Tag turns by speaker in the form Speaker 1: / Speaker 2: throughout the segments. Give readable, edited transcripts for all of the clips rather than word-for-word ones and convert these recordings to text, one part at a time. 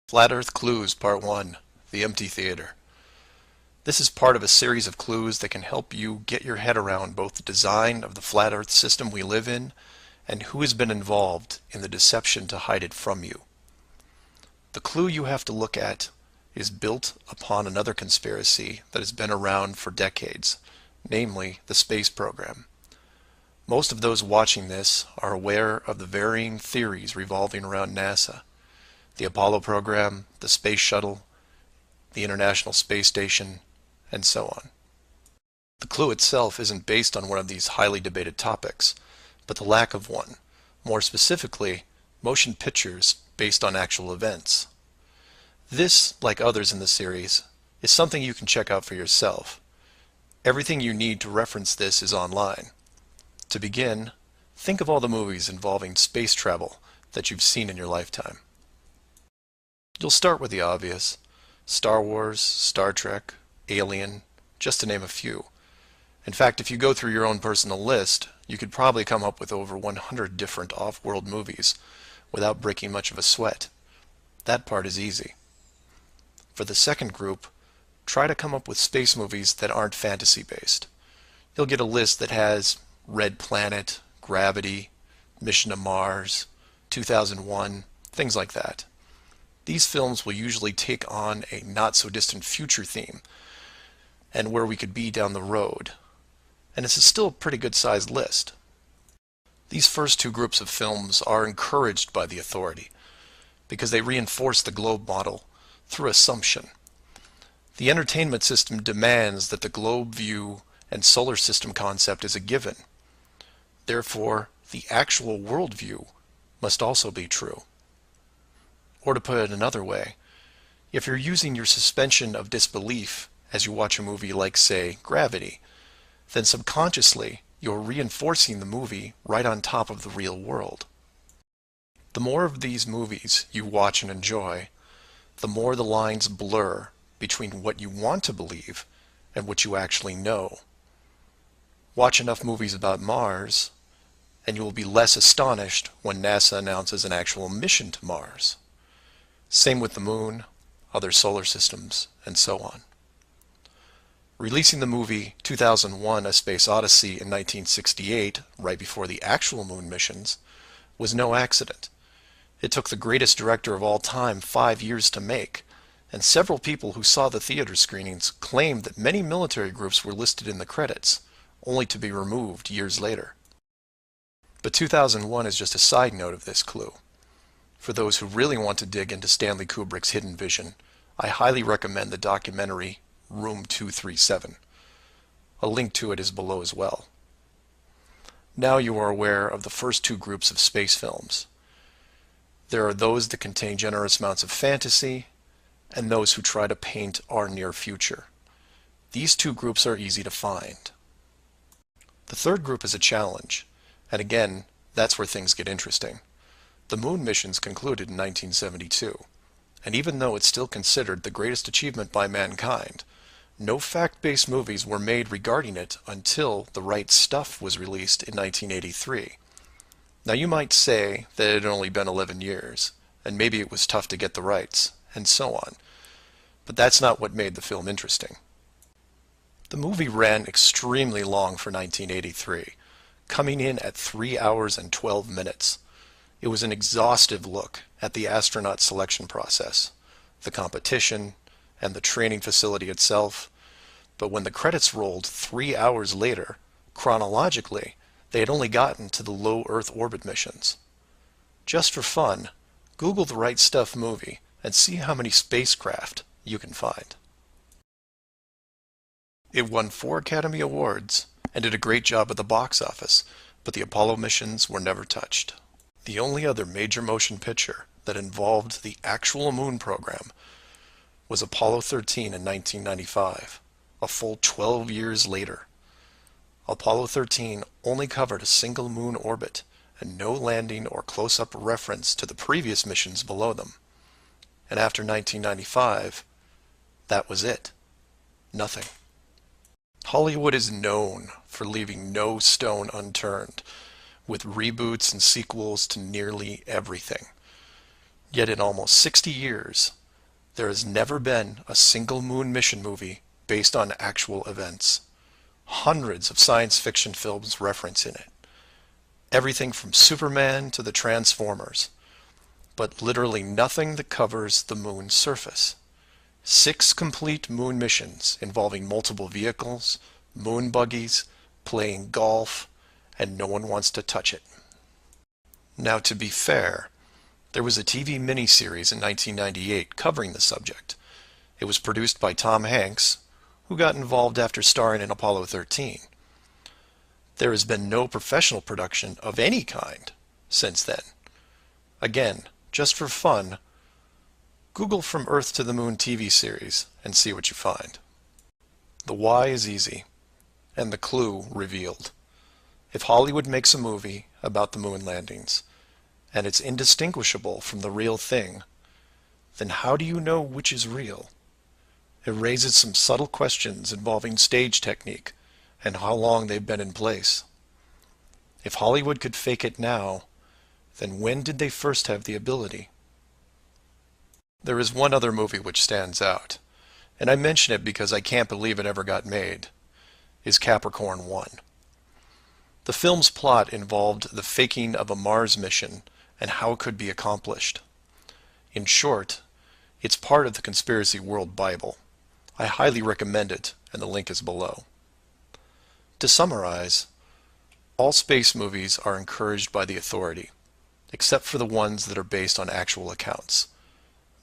Speaker 1: Flat Earth Clues Part 1, The Empty Theater. This is part of a series of clues that can help you get your head around both the design of the flat Earth system we live in and who has been involved in the deception to hide it from you. The clue you have to look at is built upon another conspiracy that has been around for decades, namely the space program. Most of those watching this are aware of the varying theories revolving around NASA. The Apollo program, the space shuttle, the International Space Station, and so on. The clue itself isn't based on one of these highly debated topics, but the lack of one. More specifically, motion pictures based on actual events. This, like others in the series, is something you can check out for yourself. Everything you need to reference this is online. To begin, think of all the movies involving space travel that you've seen in your lifetime. You'll start with the obvious: Star Wars, Star Trek, Alien, just to name a few. In fact, if you go through your own personal list, you could probably come up with over 100 different off-world movies without breaking much of a sweat. That part is easy. For the second group, try to come up with space movies that aren't fantasy-based. You'll get a list that has Red Planet, Gravity, Mission to Mars, 2001, things like that. These films will usually take on a not-so-distant future theme, and where we could be down the road. And it's still a pretty good-sized list. These first two groups of films are encouraged by the authority, because they reinforce the globe model through assumption. The entertainment system demands that the globe view and solar system concept is a given. Therefore, the actual worldview must also be true. Or to put it another way, if you're using your suspension of disbelief as you watch a movie like, say, Gravity, then subconsciously you're reinforcing the movie right on top of the real world. The more of these movies you watch and enjoy, the more the lines blur between what you want to believe and what you actually know. Watch enough movies about Mars, and you will be less astonished when NASA announces an actual mission to Mars. Same with the moon, other solar systems, and so on. Releasing the movie 2001: A Space Odyssey in 1968, right before the actual moon missions, was no accident. It took the greatest director of all time 5 years to make, and several people who saw the theater screenings claimed that many military groups were listed in the credits, only to be removed years later. But 2001 is just a side note of this clue. For those who really want to dig into Stanley Kubrick's hidden vision, I highly recommend the documentary Room 237. A link to it is below as well. Now you are aware of the first two groups of space films. There are those that contain generous amounts of fantasy, and those who try to paint our near future. These two groups are easy to find. The third group is a challenge, and again, that's where things get interesting. The moon missions concluded in 1972, and even though it's still considered the greatest achievement by mankind, no fact-based movies were made regarding it until The Right Stuff was released in 1983. Now you might say that it had only been 11 years, and maybe it was tough to get the rights, and so on, but that's not what made the film interesting. The movie ran extremely long for 1983, coming in at 3 hours and 12 minutes. It was an exhaustive look at the astronaut selection process, the competition, and the training facility itself. But when the credits rolled 3 hours later, chronologically, they had only gotten to the low Earth orbit missions. Just for fun, Google The Right Stuff movie and see how many spacecraft you can find. It won 4 Academy Awards and did a great job at the box office, but the Apollo missions were never touched. The only other major motion picture that involved the actual moon program was Apollo 13 in 1995, a full 12 years later. Apollo 13 only covered a single moon orbit and no landing or close-up reference to the previous missions below them. And after 1995, that was it. Nothing. Hollywood is known for leaving no stone unturned, with reboots and sequels to nearly everything. Yet in almost 60 years, there has never been a single moon mission movie based on actual events. Hundreds of science fiction films reference in it. Everything from Superman to the Transformers. But literally nothing that covers the moon's surface. 6 complete moon missions involving multiple vehicles, moon buggies, playing golf, and no one wants to touch it. Now, to be fair, there was a TV miniseries in 1998 covering the subject. It was produced by Tom Hanks, who got involved after starring in Apollo 13. There has been no professional production of any kind since then. Again, just for fun, Google From Earth to the Moon TV series and see what you find. The why is easy, and the clue revealed. If Hollywood makes a movie about the moon landings, and it's indistinguishable from the real thing, then how do you know which is real? It raises some subtle questions involving stage technique and how long they've been in place. If Hollywood could fake it now, then when did they first have the ability? There is one other movie which stands out, and I mention it because I can't believe it ever got made, is Capricorn 1. The film's plot involved the faking of a Mars mission and how it could be accomplished. In short, it's part of the Conspiracy World Bible. I highly recommend it, and the link is below. To summarize, all space movies are encouraged by the authority, except for the ones that are based on actual accounts.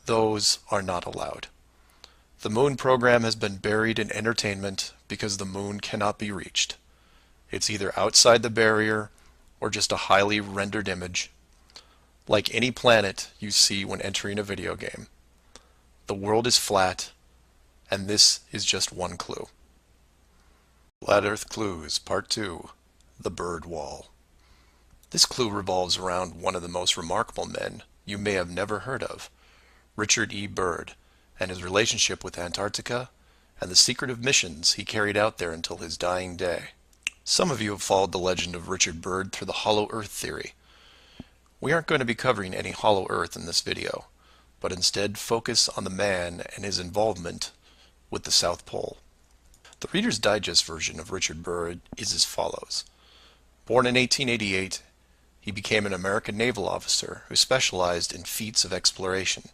Speaker 1: Those are not allowed. The moon program has been buried in entertainment because the moon cannot be reached. It's either outside the barrier or just a highly rendered image, like any planet you see when entering a video game. The world is flat, and this is just one clue. Flat Earth Clues, Part 2, The Bird Wall. This clue revolves around one of the most remarkable men you may have never heard of, Richard E. Byrd, and his relationship with Antarctica and the secretive missions he carried out there until his dying day. Some of you have followed the legend of Richard Byrd through the Hollow Earth theory. We aren't going to be covering any Hollow Earth in this video, but instead focus on the man and his involvement with the South Pole. The Reader's Digest version of Richard Byrd is as follows. Born in 1888, he became an American naval officer who specialized in feats of exploration.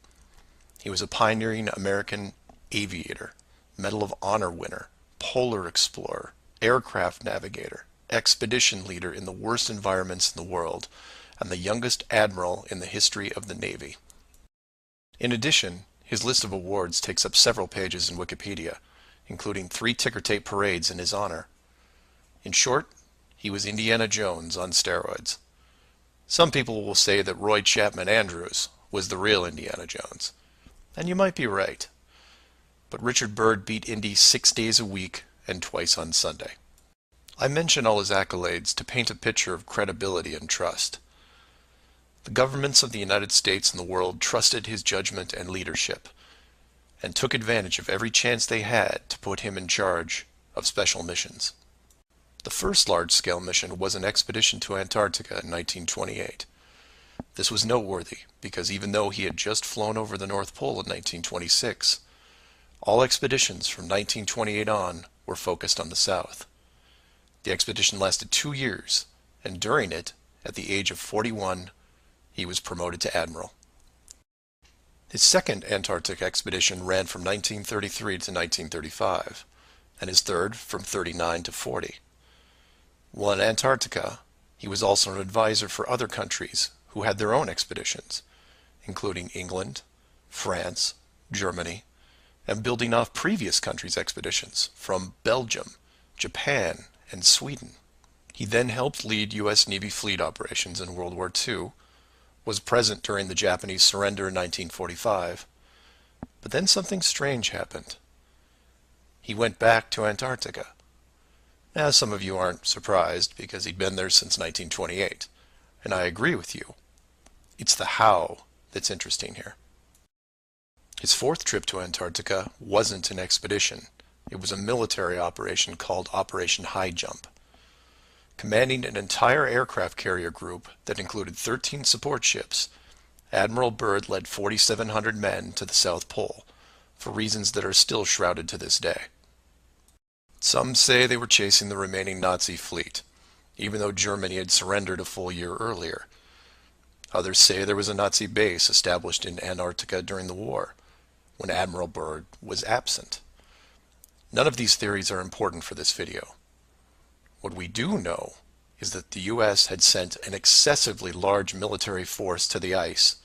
Speaker 1: He was a pioneering American aviator, Medal of Honor winner, polar explorer, aircraft navigator, expedition leader in the worst environments in the world, and the youngest admiral in the history of the Navy. In addition, his list of awards takes up several pages in Wikipedia, including 3 ticker tape parades in his honor. In short, he was Indiana Jones on steroids. Some people will say that Roy Chapman Andrews was the real Indiana Jones, and you might be right. But Richard Byrd beat Indy 6 days a week and twice on Sunday. I mention all his accolades to paint a picture of credibility and trust. The governments of the United States and the world trusted his judgment and leadership, and took advantage of every chance they had to put him in charge of special missions. The first large-scale mission was an expedition to Antarctica in 1928. This was noteworthy because even though he had just flown over the North Pole in 1926, all expeditions from 1928 on were focused on the South. The expedition lasted 2 years, and during it, at the age of 41, he was promoted to admiral. His second Antarctic expedition ran from 1933 to 1935, and his third from 39 to 40. While in Antarctica, he was also an advisor for other countries who had their own expeditions, including England, France, Germany, and building off previous countries' expeditions from Belgium, Japan, and Sweden. He then helped lead U.S. Navy fleet operations in World War II, was present during the Japanese surrender in 1945, but then something strange happened. He went back to Antarctica. Now, some of you aren't surprised because he'd been there since 1928, and I agree with you. It's the how that's interesting here. His fourth trip to Antarctica wasn't an expedition. It was a military operation called Operation High Jump. Commanding an entire aircraft carrier group that included 13 support ships, Admiral Byrd led 4,700 men to the South Pole, for reasons that are still shrouded to this day. Some say they were chasing the remaining Nazi fleet, even though Germany had surrendered a full year earlier. Others say there was a Nazi base established in Antarctica during the war, when Admiral Byrd was absent. None of these theories are important for this video. What we do know is that the U.S. had sent an excessively large military force to the ice,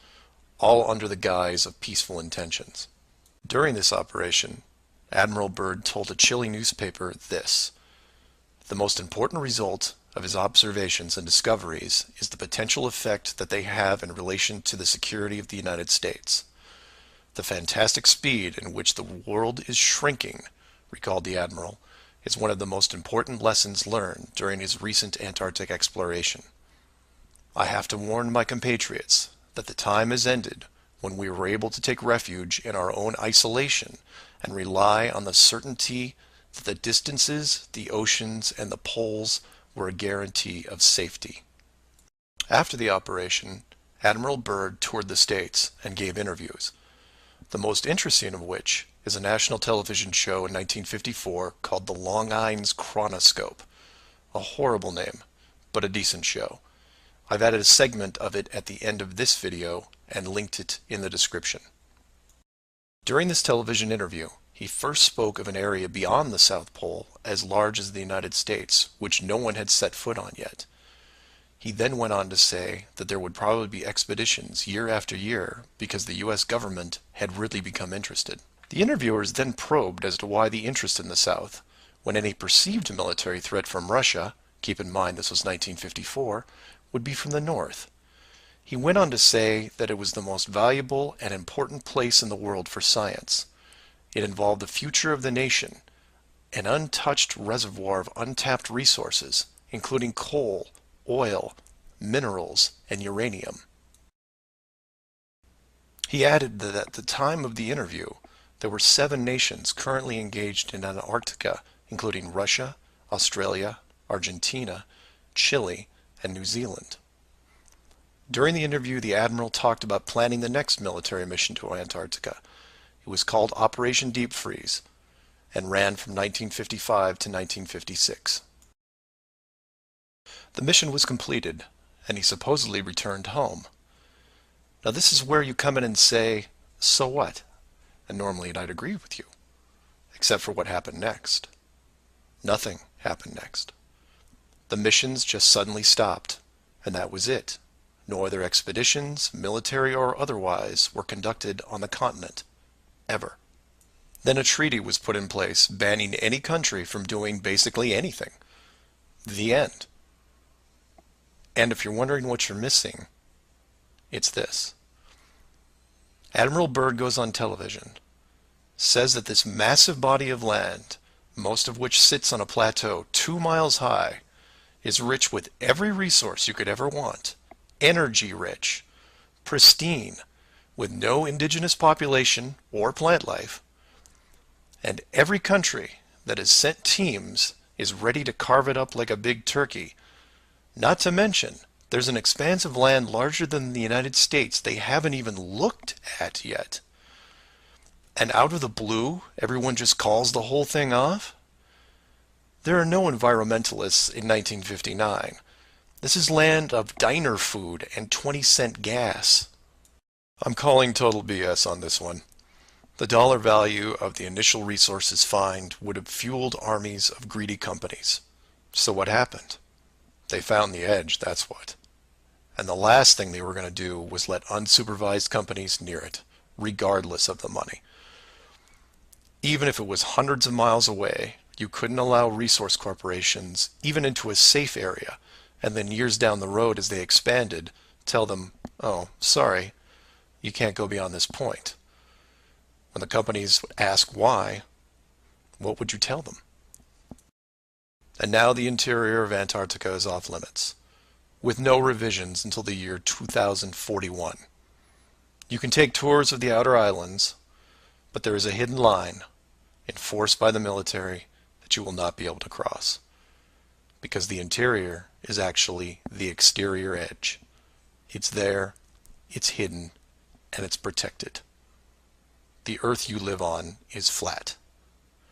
Speaker 1: all under the guise of peaceful intentions. During this operation, Admiral Byrd told a Chile newspaper this: "The most important result of his observations and discoveries is the potential effect that they have in relation to the security of the United States. The fantastic speed in which the world is shrinking," recalled the Admiral, "is one of the most important lessons learned during his recent Antarctic exploration. I have to warn my compatriots that the time has ended when we were able to take refuge in our own isolation and rely on the certainty that the distances, the oceans, and the poles were a guarantee of safety." After the operation, Admiral Byrd toured the States and gave interviews, the most interesting of which is a national television show in 1954 called The Long Island's Chronoscope. A horrible name, but a decent show. I've added a segment of it at the end of this video and linked it in the description. During this television interview, he first spoke of an area beyond the South Pole as large as the United States, which no one had set foot on yet. He then went on to say that there would probably be expeditions year after year because the U.S. government had really become interested. The interviewers then probed as to why the interest in the South, when any perceived military threat from Russia, keep in mind this was 1954, would be from the North. He went on to say that it was the most valuable and important place in the world for science. It involved the future of the nation, an untouched reservoir of untapped resources, including coal, oil, minerals, and uranium. He added that at the time of the interview, there were 7 nations currently engaged in Antarctica, including Russia, Australia, Argentina, Chile, and New Zealand. During the interview, the Admiral talked about planning the next military mission to Antarctica. It was called Operation Deep Freeze and ran from 1955 to 1956. The mission was completed, and he supposedly returned home. Now this is where you come in and say, so what? And normally I'd agree with you, except for what happened next. Nothing happened next. The missions just suddenly stopped, and that was it. No other expeditions, military or otherwise, were conducted on the continent, ever. Then a treaty was put in place banning any country from doing basically anything. The end. And if you're wondering what you're missing, it's this. Admiral Byrd goes on television, says that this massive body of land, most of which sits on a plateau 2 miles high, is rich with every resource you could ever want, energy rich, pristine, with no indigenous population or plant life, and every country that has sent teams is ready to carve it up like a big turkey. Not to mention, there's an expanse of land larger than the United States they haven't even looked at yet. And out of the blue, everyone just calls the whole thing off? There are no environmentalists in 1959. This is land of diner food and 20-cent gas. I'm calling total BS on this one. The dollar value of the initial resources find would have fueled armies of greedy companies. So what happened? They found the edge, that's what. And the last thing they were going to do was let unsupervised companies near it, regardless of the money. Even if it was hundreds of miles away, you couldn't allow resource corporations even into a safe area, and then years down the road as they expanded, tell them, oh, sorry, you can't go beyond this point. When the companies would ask why, what would you tell them? And now the interior of Antarctica is off limits, with no revisions until the year 2041. You can take tours of the outer islands, but there is a hidden line, enforced by the military, that you will not be able to cross. Because the interior is actually the exterior edge. It's there, it's hidden, and it's protected. The Earth you live on is flat.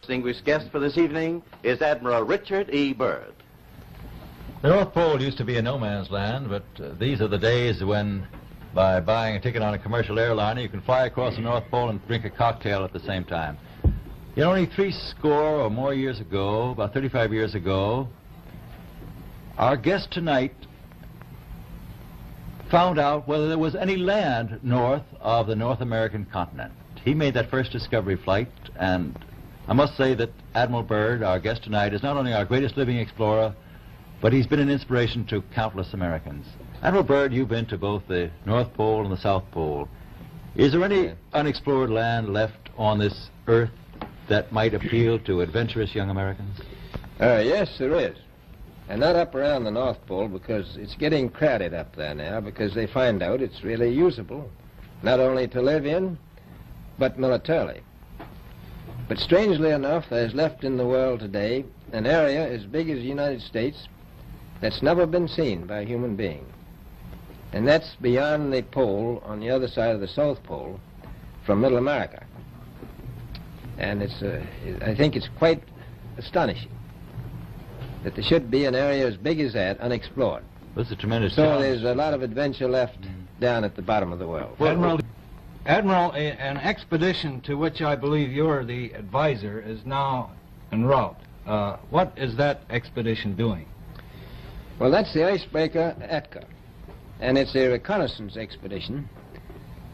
Speaker 2: Distinguished guest for this evening is Admiral Richard E. Byrd.
Speaker 3: The North Pole used to be a no man's land, but these are the days when, by buying a ticket on a commercial airliner, you can fly across the North Pole and drink a cocktail at the same time. You know, only 60 or more years ago, about 35 years ago, our guest tonight found out whether there was any land north of the North American continent. He made that first discovery flight, and I must say that Admiral Byrd, our guest tonight, is not only our greatest living explorer, but he's been an inspiration to countless Americans. Admiral Byrd, you've been to both the North Pole and the South Pole. Is there any unexplored land left on this Earth that might appeal to adventurous young Americans?
Speaker 4: Yes, there is. And not up around the North Pole, because it's getting crowded up there now, because they find out it's really usable, not only to live in, but militarily. But strangely enough, there's left in the world today an area as big as the United States that's never been seen by a human being. And that's beyond the pole on the other side of the South Pole from Middle America. And I think it's quite astonishing that there should be an area as big as that unexplored.
Speaker 3: That's a tremendous
Speaker 4: So
Speaker 3: challenge.
Speaker 4: there's a lot of adventure left down at the bottom of the world.
Speaker 5: Admiral, an expedition to which I believe you're the advisor is now en route. What is that expedition doing?
Speaker 4: Well, that's the icebreaker Atka, and it's a reconnaissance expedition.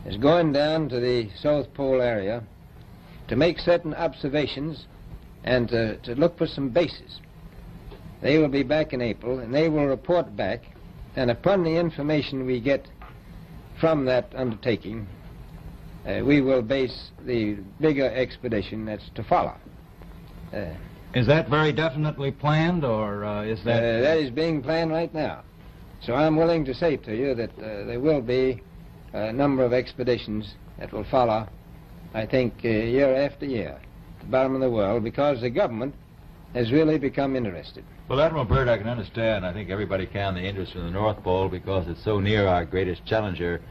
Speaker 4: It's going down to the South Pole area to make certain observations and to look for some bases. They will be back in April, and they will report back, and upon the information we get from that undertaking, we will base the bigger expedition that's to follow.
Speaker 5: Is that very definitely planned, or is that...
Speaker 4: That is being planned right now. So I'm willing to say to you that there will be a number of expeditions that will follow, I think, year after year, at the bottom of the world, because the government has really become interested.
Speaker 3: Well, Admiral Byrd, I can understand, I think everybody can, the interest in the North Pole because it's so near our greatest challenger,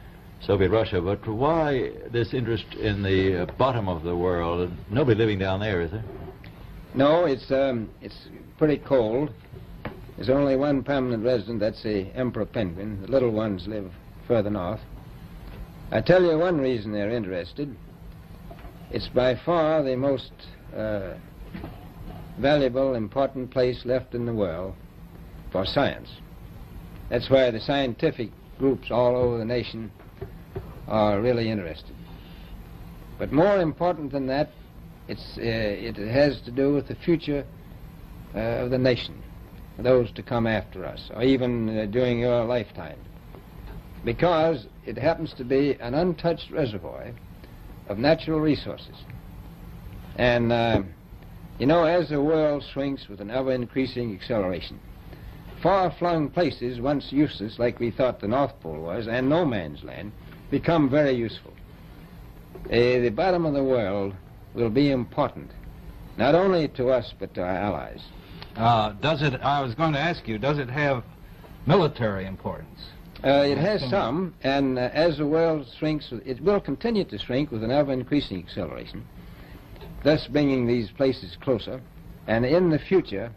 Speaker 3: Soviet Russia. But why this interest in the bottom of the world? Nobody living down there, is there?
Speaker 4: No, it's pretty cold. There's only one permanent resident, that's the emperor penguin. The little ones live further north. I tell you one reason they're interested. It's by far the most valuable, important place left in the world for science. That's why the scientific groups all over the nation are really interested. But more important than that, it has to do with the future of the nation, those to come after us, or even during your lifetime. Because it happens to be an untouched reservoir of natural resources. And, you know, as the world shrinks with an ever-increasing acceleration, far-flung places, once useless, like we thought the North Pole was, and no man's land, become very useful. The bottom of the world will be important, not only to us, but to our allies.
Speaker 5: I was going to ask you, does it have military importance?
Speaker 4: It has some, and as the world shrinks, it will continue to shrink with an ever-increasing acceleration, thus bringing these places closer. And in the future,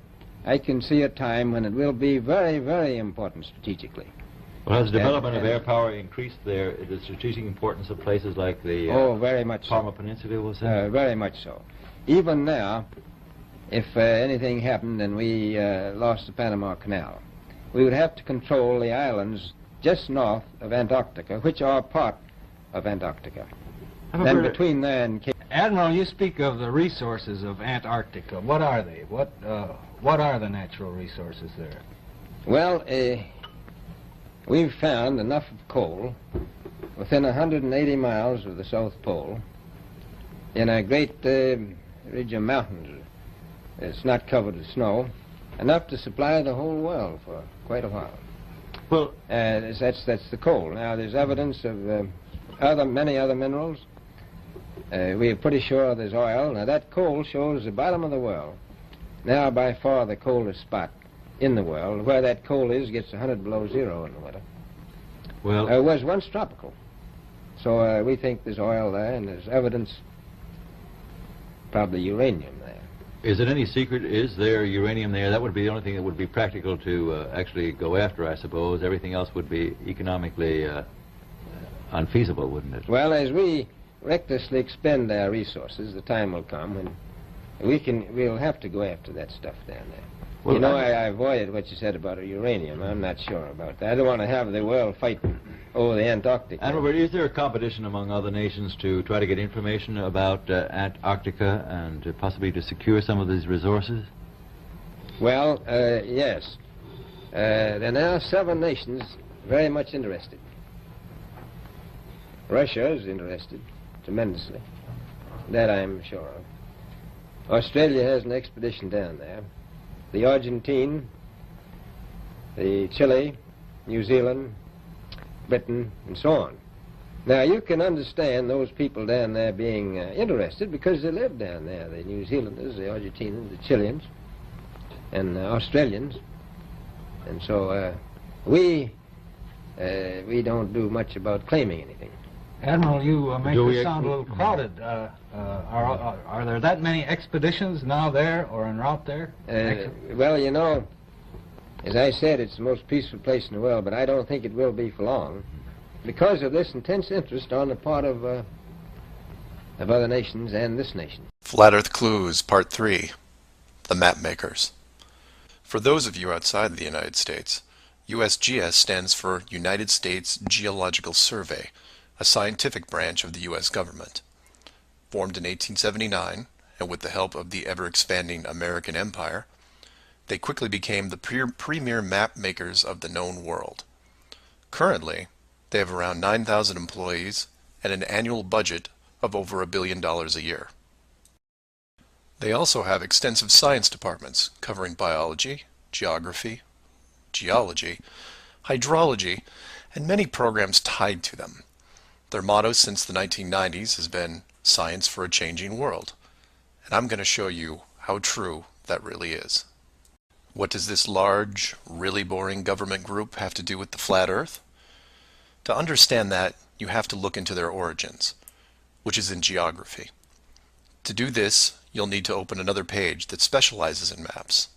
Speaker 4: I can see a time when it will be very, very important strategically.
Speaker 3: Well, has the development of air power increased the strategic importance of places like the
Speaker 4: very much
Speaker 3: Palmer
Speaker 4: so.
Speaker 3: Peninsula, was that?
Speaker 4: Very much so. Even now, if anything happened and we lost the Panama Canal, we would have to control the islands just north of Antarctica, which are part of Antarctica. Then between there and Cape...
Speaker 5: Admiral, you speak of the resources of Antarctica. What are they? What are the natural resources there?
Speaker 4: Well, we've found enough of coal within 180 miles of the South Pole in a great ridge of mountains. It's not covered with snow, enough to supply the whole world for quite a while.
Speaker 3: Well,
Speaker 4: that's the coal. Now, there's evidence of many other minerals. We are pretty sure there's oil. Now, that coal shows the bottom of the world. Now, by far the coldest spot in the world. Where that coal is gets 100 below zero in the winter.
Speaker 3: Well,
Speaker 4: It was once tropical. So we think there's oil there, and there's evidence, probably uranium there.
Speaker 3: Is it any secret? Is there uranium there? That would be the only thing that would be practical to actually go after, I suppose. Everything else would be economically unfeasible, wouldn't it?
Speaker 4: Well, as we recklessly expend our resources, the time will come when we'll have to go after that stuff down there. Well, you know, I avoided what you said about uranium. I'm not sure about that. I don't want to have the world fighting over the Antarctic.
Speaker 3: And Robert, is there a competition among other nations to try to get information about Antarctica and possibly to secure some of these resources?
Speaker 4: Well, yes. There are now 7 nations very much interested. Russia is interested tremendously. That I'm sure of. Australia has an expedition down there. The Argentine, the Chile, New Zealand, Britain, and so on. Now, you can understand those people down there being interested because they live down there, the New Zealanders, the Argentinians, the Chileans, and the Australians. And so we don't do much about claiming anything.
Speaker 5: Admiral, you make this sound a little crowded. Are there that many expeditions now there or en route there?
Speaker 4: Well, you know, as I said, it's the most peaceful place in the world, but I don't think it will be for long because of this intense interest on the part of other nations and this nation.
Speaker 1: Flat Earth Clues, Part 3, The Map Makers. For those of you outside the United States, USGS stands for United States Geological Survey, a scientific branch of the U.S. government. Formed in 1879, and with the help of the ever-expanding American Empire, they quickly became the premier map makers of the known world. Currently, they have around 9,000 employees and an annual budget of over $1 billion a year. They also have extensive science departments covering biology, geography, geology, hydrology, and many programs tied to them. Their motto since the 1990s has been Science for a Changing World, and I'm going to show you how true that really is. What does this large, really boring government group have to do with the flat Earth? To understand that, you have to look into their origins, which is in geography. To do this, you'll need to open another page that specializes in maps.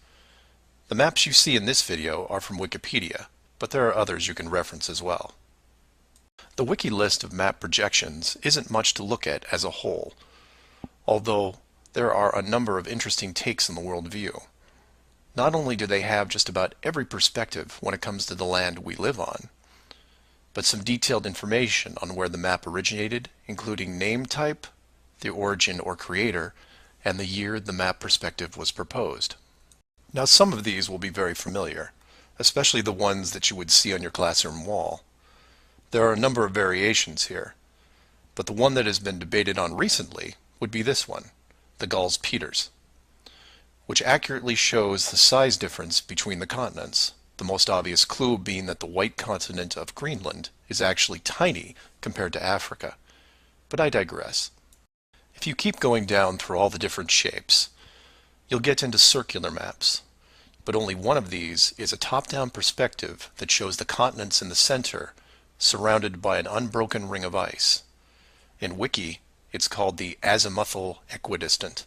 Speaker 1: The maps you see in this video are from Wikipedia, but there are others you can reference as well. The wiki list of map projections isn't much to look at as a whole, although there are a number of interesting takes in the worldview. Not only do they have just about every perspective when it comes to the land we live on, but some detailed information on where the map originated, including name type, the origin or creator, and the year the map perspective was proposed. Now, some of these will be very familiar, especially the ones that you would see on your classroom wall. There are a number of variations here, but the one that has been debated on recently would be this one, the Gauls-Peters, which accurately shows the size difference between the continents, the most obvious clue being that the white continent of Greenland is actually tiny compared to Africa. But I digress. If you keep going down through all the different shapes, you'll get into circular maps, but only one of these is a top-down perspective that shows the continents in the center surrounded by an unbroken ring of ice. In Wiki, it's called the azimuthal equidistant,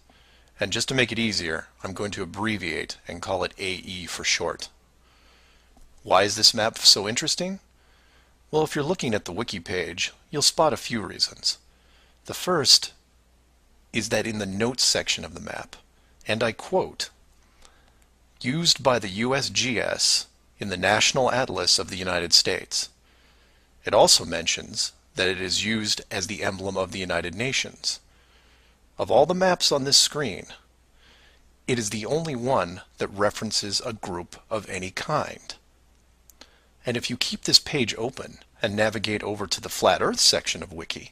Speaker 1: and just to make it easier, I'm going to abbreviate and call it AE for short. Why is this map so interesting? Well, if you're looking at the Wiki page, you'll spot a few reasons. The first is that in the notes section of the map, and I quote, "Used by the USGS in the National Atlas of the United States." It also mentions that it is used as the emblem of the United Nations. Of all the maps on this screen, it is the only one that references a group of any kind. And if you keep this page open and navigate over to the Flat Earth section of Wiki,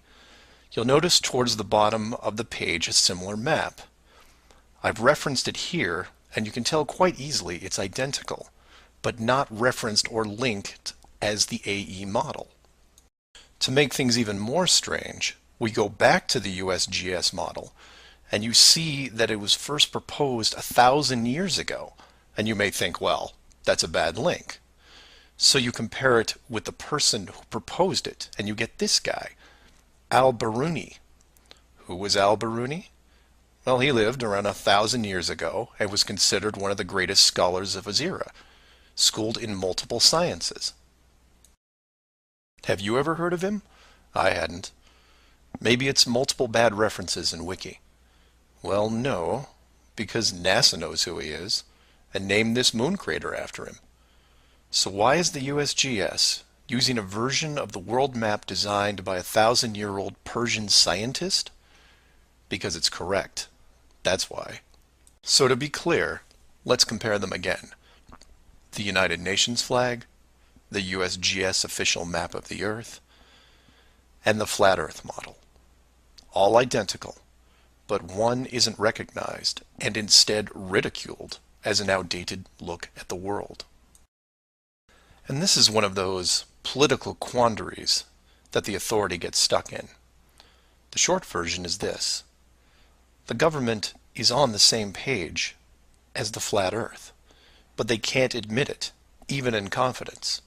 Speaker 1: you'll notice towards the bottom of the page a similar map. I've referenced it here, and you can tell quite easily it's identical, but not referenced or linked as the AE model. To make things even more strange, we go back to the USGS model, and you see that it was first proposed 1,000 years ago, and you may think, well, that's a bad link. So you compare it with the person who proposed it, and you get this guy. Al-Biruni. Who was Al-Biruni? Well, he lived around 1,000 years ago and was considered one of the greatest scholars of his era, schooled in multiple sciences. Have you ever heard of him? I hadn't. Maybe it's multiple bad references in Wiki. Well, no, because NASA knows who he is and named this moon crater after him. So why is the USGS using a version of the world map designed by a 1,000-year-old Persian scientist? Because it's correct. That's why. So to be clear, let's compare them again. The United Nations flag, the USGS official map of the Earth, and the flat Earth model. All identical, but one isn't recognized and instead ridiculed as an outdated look at the world. And this is one of those political quandaries that the authority gets stuck in. The short version is this. The government is on the same page as the flat Earth, but they can't admit it, even in confidence.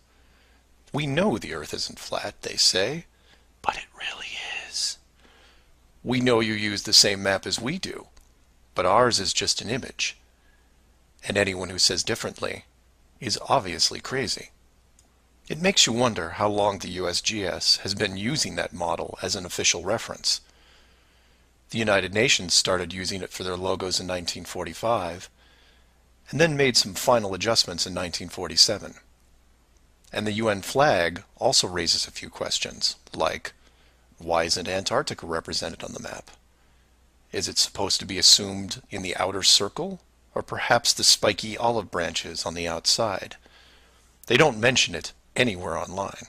Speaker 1: We know the Earth isn't flat, they say, but it really is. We know you use the same map as we do, but ours is just an image. And anyone who says differently is obviously crazy. It makes you wonder how long the USGS has been using that model as an official reference. The United Nations started using it for their logos in 1945, and then made some final adjustments in 1947. And the UN flag also raises a few questions, like, why isn't Antarctica represented on the map? Is it supposed to be assumed in the outer circle, or perhaps the spiky olive branches on the outside? They don't mention it anywhere online.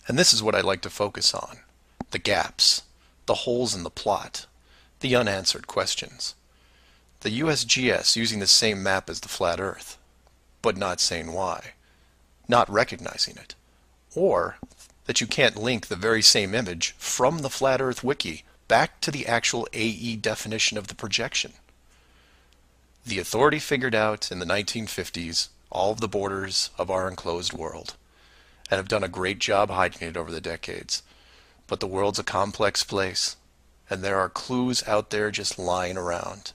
Speaker 1: And this is what I like to focus on. The gaps, the holes in the plot, the unanswered questions. The USGS using the same map as the flat Earth, but not saying why, not recognizing it, or that you can't link the very same image from the Flat Earth Wiki back to the actual AE definition of the projection. The authority figured out in the 1950s all of the borders of our enclosed world, and have done a great job hiding it over the decades. But the world's a complex place, and there are clues out there just lying around.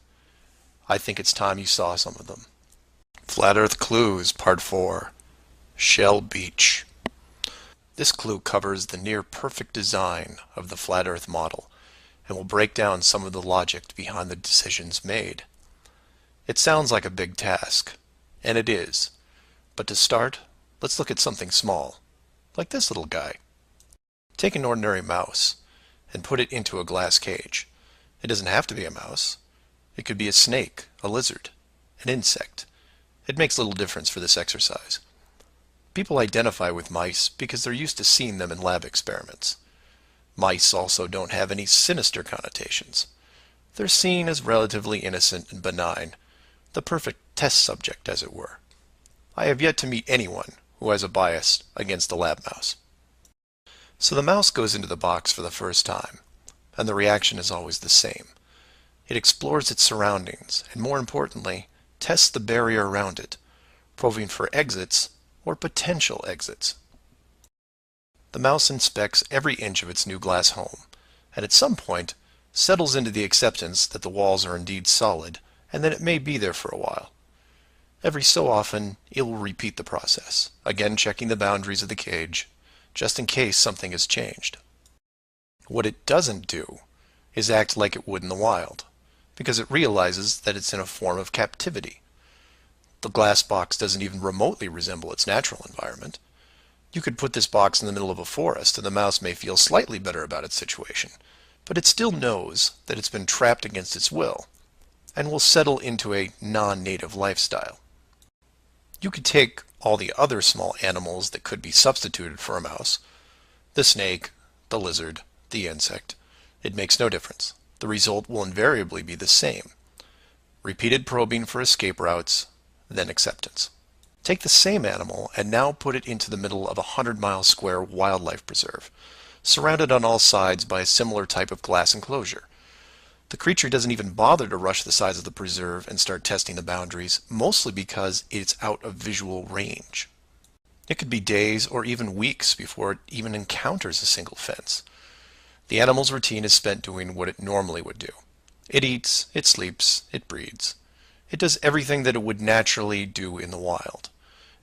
Speaker 1: I think it's time you saw some of them. Flat Earth Clues, Part 4, Shell Beach. This clue covers the near-perfect design of the Flat Earth model, and will break down some of the logic behind the decisions made. It sounds like a big task, and it is. But to start, let's look at something small, like this little guy. Take an ordinary mouse and put it into a glass cage. It doesn't have to be a mouse. It could be a snake, a lizard, an insect. It makes little difference for this exercise. People identify with mice because they're used to seeing them in lab experiments. Mice also don't have any sinister connotations. They're seen as relatively innocent and benign, the perfect test subject, as it were. I have yet to meet anyone who has a bias against the lab mouse. So the mouse goes into the box for the first time, and the reaction is always the same. It explores its surroundings, and more importantly, tests the barrier around it, probing for exits or potential exits. The mouse inspects every inch of its new glass home, and at some point settles into the acceptance that the walls are indeed solid, and that it may be there for a while. Every so often, it will repeat the process, again checking the boundaries of the cage, just in case something has changed. What it doesn't do is act like it would in the wild, because it realizes that it's in a form of captivity. The glass box doesn't even remotely resemble its natural environment. You could put this box in the middle of a forest and the mouse may feel slightly better about its situation, but it still knows that it's been trapped against its will, and will settle into a non-native lifestyle. You could take all the other small animals that could be substituted for a mouse, the snake, the lizard, the insect. It makes no difference. The result will invariably be the same. Repeated probing for escape routes, then acceptance. Take the same animal and now put it into the middle of a 100-mile square wildlife preserve, surrounded on all sides by a similar type of glass enclosure. The creature doesn't even bother to rush the size of the preserve and start testing the boundaries, mostly because it's out of visual range. It could be days or even weeks before it even encounters a single fence. The animal's routine is spent doing what it normally would do. It eats, it sleeps, it breeds. It does everything that it would naturally do in the wild.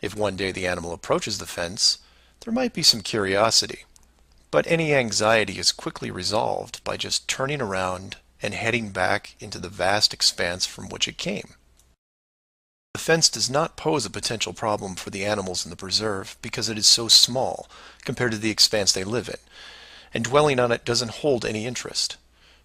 Speaker 1: If one day the animal approaches the fence, there might be some curiosity, but any anxiety is quickly resolved by just turning around and heading back into the vast expanse from which it came. The fence does not pose a potential problem for the animals in the preserve because it is so small compared to the expanse they live in, and dwelling on it doesn't hold any interest.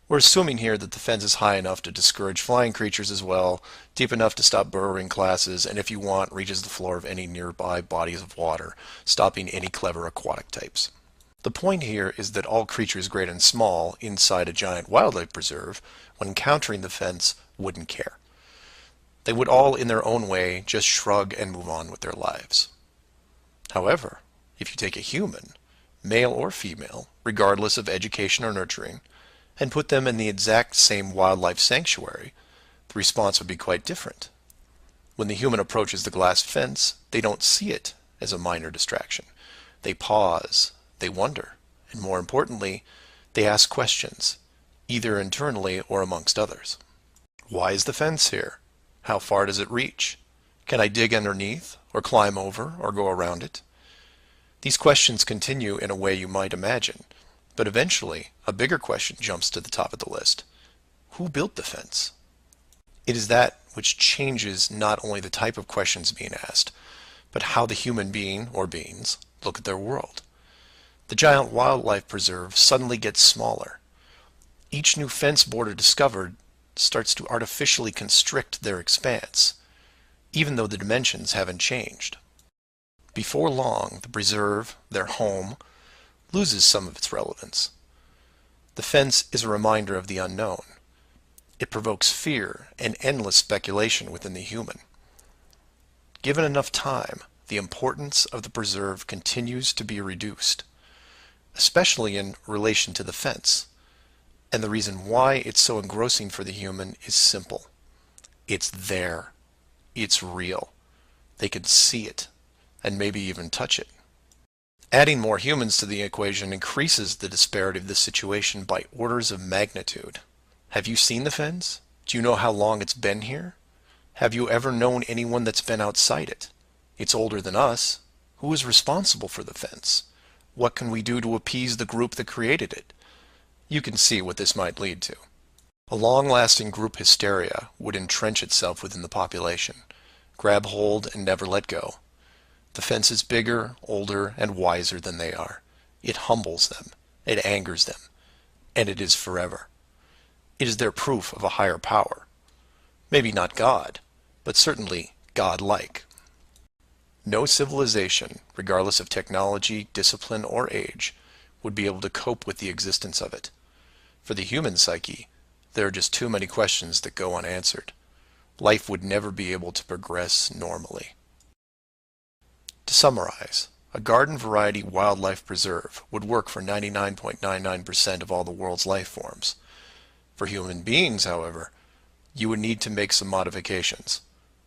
Speaker 1: We're assuming here that the fence is high enough to discourage flying creatures as well, deep enough to stop burrowing classes, and if you want, reaches the floor of any nearby bodies of water, stopping any clever aquatic types. The point here is that all creatures great and small inside a giant wildlife preserve, when encountering the fence, wouldn't care. They would all, in their own way, just shrug and move on with their lives. However, if you take a human, male or female, regardless of education or nurturing, and put them in the exact same wildlife sanctuary, the response would be quite different. When the human approaches the glass fence, they don't see it as a minor distraction. They pause, they wonder, and more importantly, they ask questions, either internally or amongst others. Why is the fence here? How far does it reach? Can I dig underneath, or climb over, or go around it? These questions continue in a way you might imagine, but eventually a bigger question jumps to the top of the list. Who built the fence? It is that which changes not only the type of questions being asked, but how the human being, or beings, look at their world. The giant wildlife preserve suddenly gets smaller. Each new fence border discovered starts to artificially constrict their expanse, even though the dimensions haven't changed. Before long, the preserve, their home, loses some of its relevance. The fence is a reminder of the unknown. It provokes fear and endless speculation within the human. Given enough time, the importance of the preserve continues to be reduced, especially in relation to the fence. And the reason why it's so engrossing for the human is simple. It's there. It's real. They can see it, and maybe even touch it. Adding more humans to the equation increases the disparity of this situation by orders of magnitude. Have you seen the fence? Do you know how long it's been here? Have you ever known anyone that's been outside it? It's older than us. Who is responsible for the fence? What can we do to appease the group that created it? You can see what this might lead to. A long-lasting group hysteria would entrench itself within the population, grab hold and never let go. The fence is bigger, older, and wiser than they are. It humbles them, it angers them, and it is forever. It is their proof of a higher power. Maybe not God, but certainly God-like. No civilization, regardless of technology, discipline, or age, would be able to cope with the existence of it. For the human psyche, there are just too many questions that go unanswered. Life would never be able to progress normally. To summarize, a garden variety wildlife preserve would work for 99.99% of all the world's life forms. For human beings, however, you would need to make some modifications,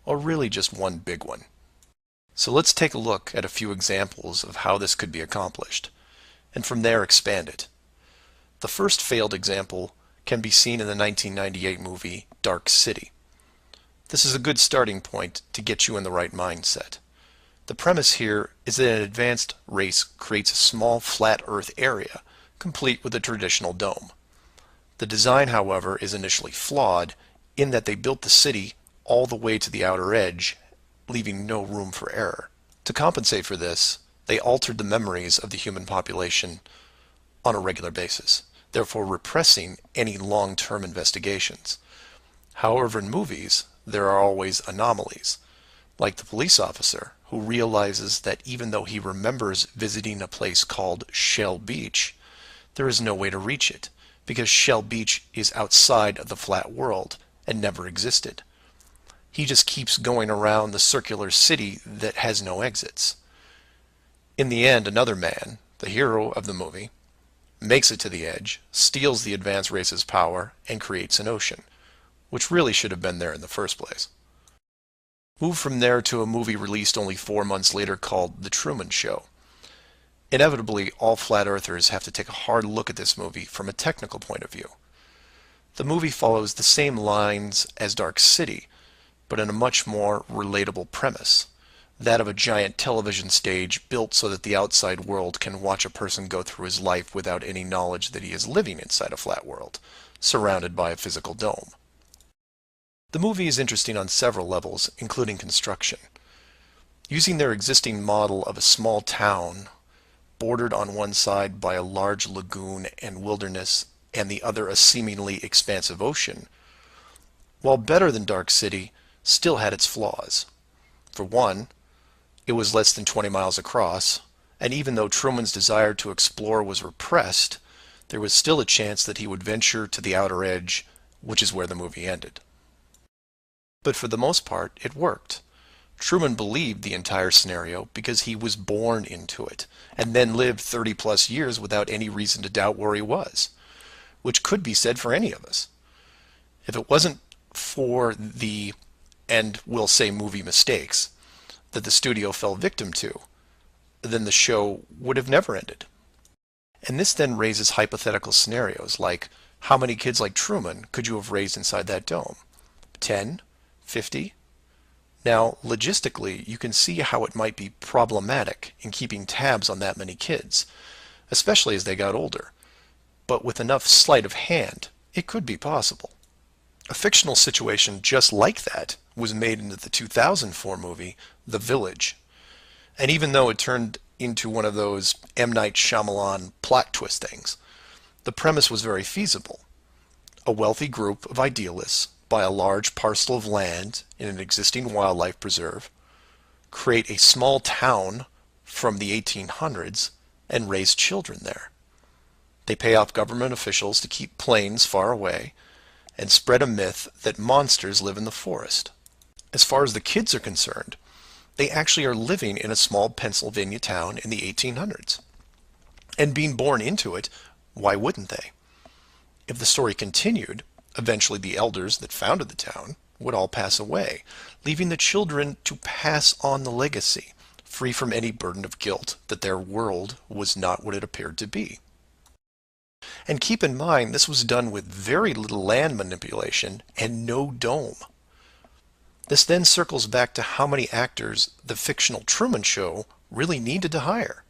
Speaker 1: or really just one big one. So let's take a look at a few examples of how this could be accomplished, and from there expand it. The first failed example can be seen in the 1998 movie Dark City. This is a good starting point to get you in the right mindset. The premise here is that an advanced race creates a small flat earth area, complete with a traditional dome. The design, however, is initially flawed in that they built the city all the way to the outer edge, leaving no room for error. To compensate for this, they altered the memories of the human population on a regular basis, therefore repressing any long-term investigations. However, in movies, there are always anomalies, like the police officer who realizes that even though he remembers visiting a place called Shell Beach, there is no way to reach it, because Shell Beach is outside of the flat world and never existed. He just keeps going around the circular city that has no exits. In the end, another man, the hero of the movie, makes it to the edge, steals the advanced race's power, and creates an ocean, which really should have been there in the first place. Move from there to a movie released only 4 months later called The Truman Show. Inevitably, all flat earthers have to take a hard look at this movie from a technical point of view. The movie follows the same lines as Dark City, but in a much more relatable premise, that of a giant television stage built so that the outside world can watch a person go through his life without any knowledge that he is living inside a flat world, surrounded by a physical dome. The movie is interesting on several levels, including construction. Using their existing model of a small town, bordered on one side by a large lagoon and wilderness, and the other a seemingly expansive ocean, while better than Dark City, still had its flaws. For one, it was less than 20 miles across, and even though Truman's desire to explore was repressed, there was still a chance that he would venture to the outer edge, which is where the movie ended. But for the most part, it worked. Truman believed the entire scenario because he was born into it, and then lived 30-plus years without any reason to doubt where he was, which could be said for any of us. If it wasn't for the, and we'll say movie mistakes, that the studio fell victim to, then the show would have never ended. And this then raises hypothetical scenarios like, how many kids like Truman could you have raised inside that dome? 10? 50? Now, logistically, you can see how it might be problematic in keeping tabs on that many kids, especially as they got older. But with enough sleight of hand, it could be possible. A fictional situation just like that was made into the 2004 movie, The Village. And even though it turned into one of those M. Night Shyamalan plot twist things, the premise was very feasible. A wealthy group of idealists buy a large parcel of land in an existing wildlife preserve, create a small town from the 1800s, and raise children there. They pay off government officials to keep planes far away, and spread a myth that monsters live in the forest. As far as the kids are concerned, they actually are living in a small Pennsylvania town in the 1800s. And being born into it, why wouldn't they? If the story continued, eventually the elders that founded the town would all pass away, leaving the children to pass on the legacy, free from any burden of guilt that their world was not what it appeared to be. And keep in mind, this was done with very little land manipulation and no dome. This then circles back to how many actors the fictional Truman Show really needed to hire.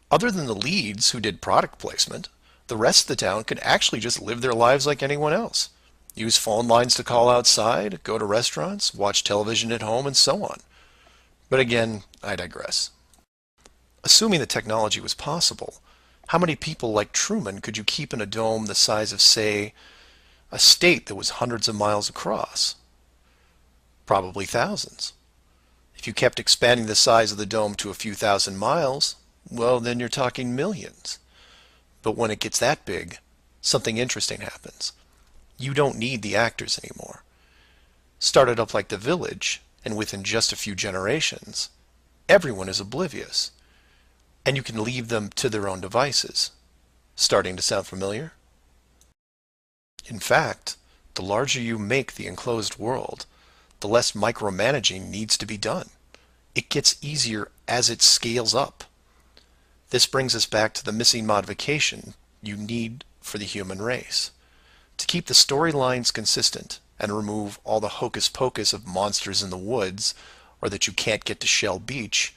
Speaker 1: Other than the leads who did product placement, the rest of the town could actually just live their lives like anyone else. Use phone lines to call outside, go to restaurants, watch television at home, and so on. But again, I digress. Assuming the technology was possible, how many people like Truman could you keep in a dome the size of, say, a state that was hundreds of miles across? Probably thousands. If you kept expanding the size of the dome to a few thousand miles, well, then you're talking millions. But when it gets that big, something interesting happens. You don't need the actors anymore. Started up like The Village, and within just a few generations, everyone is oblivious. And you can leave them to their own devices. Starting to sound familiar? In fact, the larger you make the enclosed world, the less micromanaging needs to be done. It gets easier as it scales up. This brings us back to the missing modification you need for the human race. To keep the storylines consistent and remove all the hocus pocus of monsters in the woods or that you can't get to Shell Beach,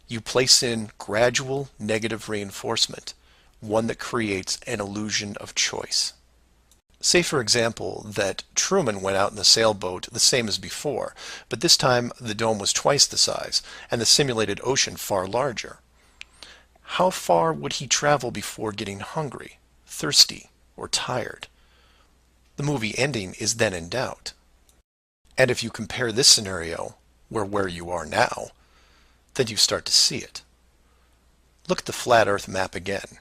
Speaker 1: you place in gradual negative reinforcement, one that creates an illusion of choice. Say, for example, that Truman went out in the sailboat the same as before, but this time the dome was twice the size and the simulated ocean far larger. How far would he travel before getting hungry, thirsty, or tired? The movie ending is then in doubt. And if you compare this scenario where you are now, then you start to see it. Look at the flat Earth map again.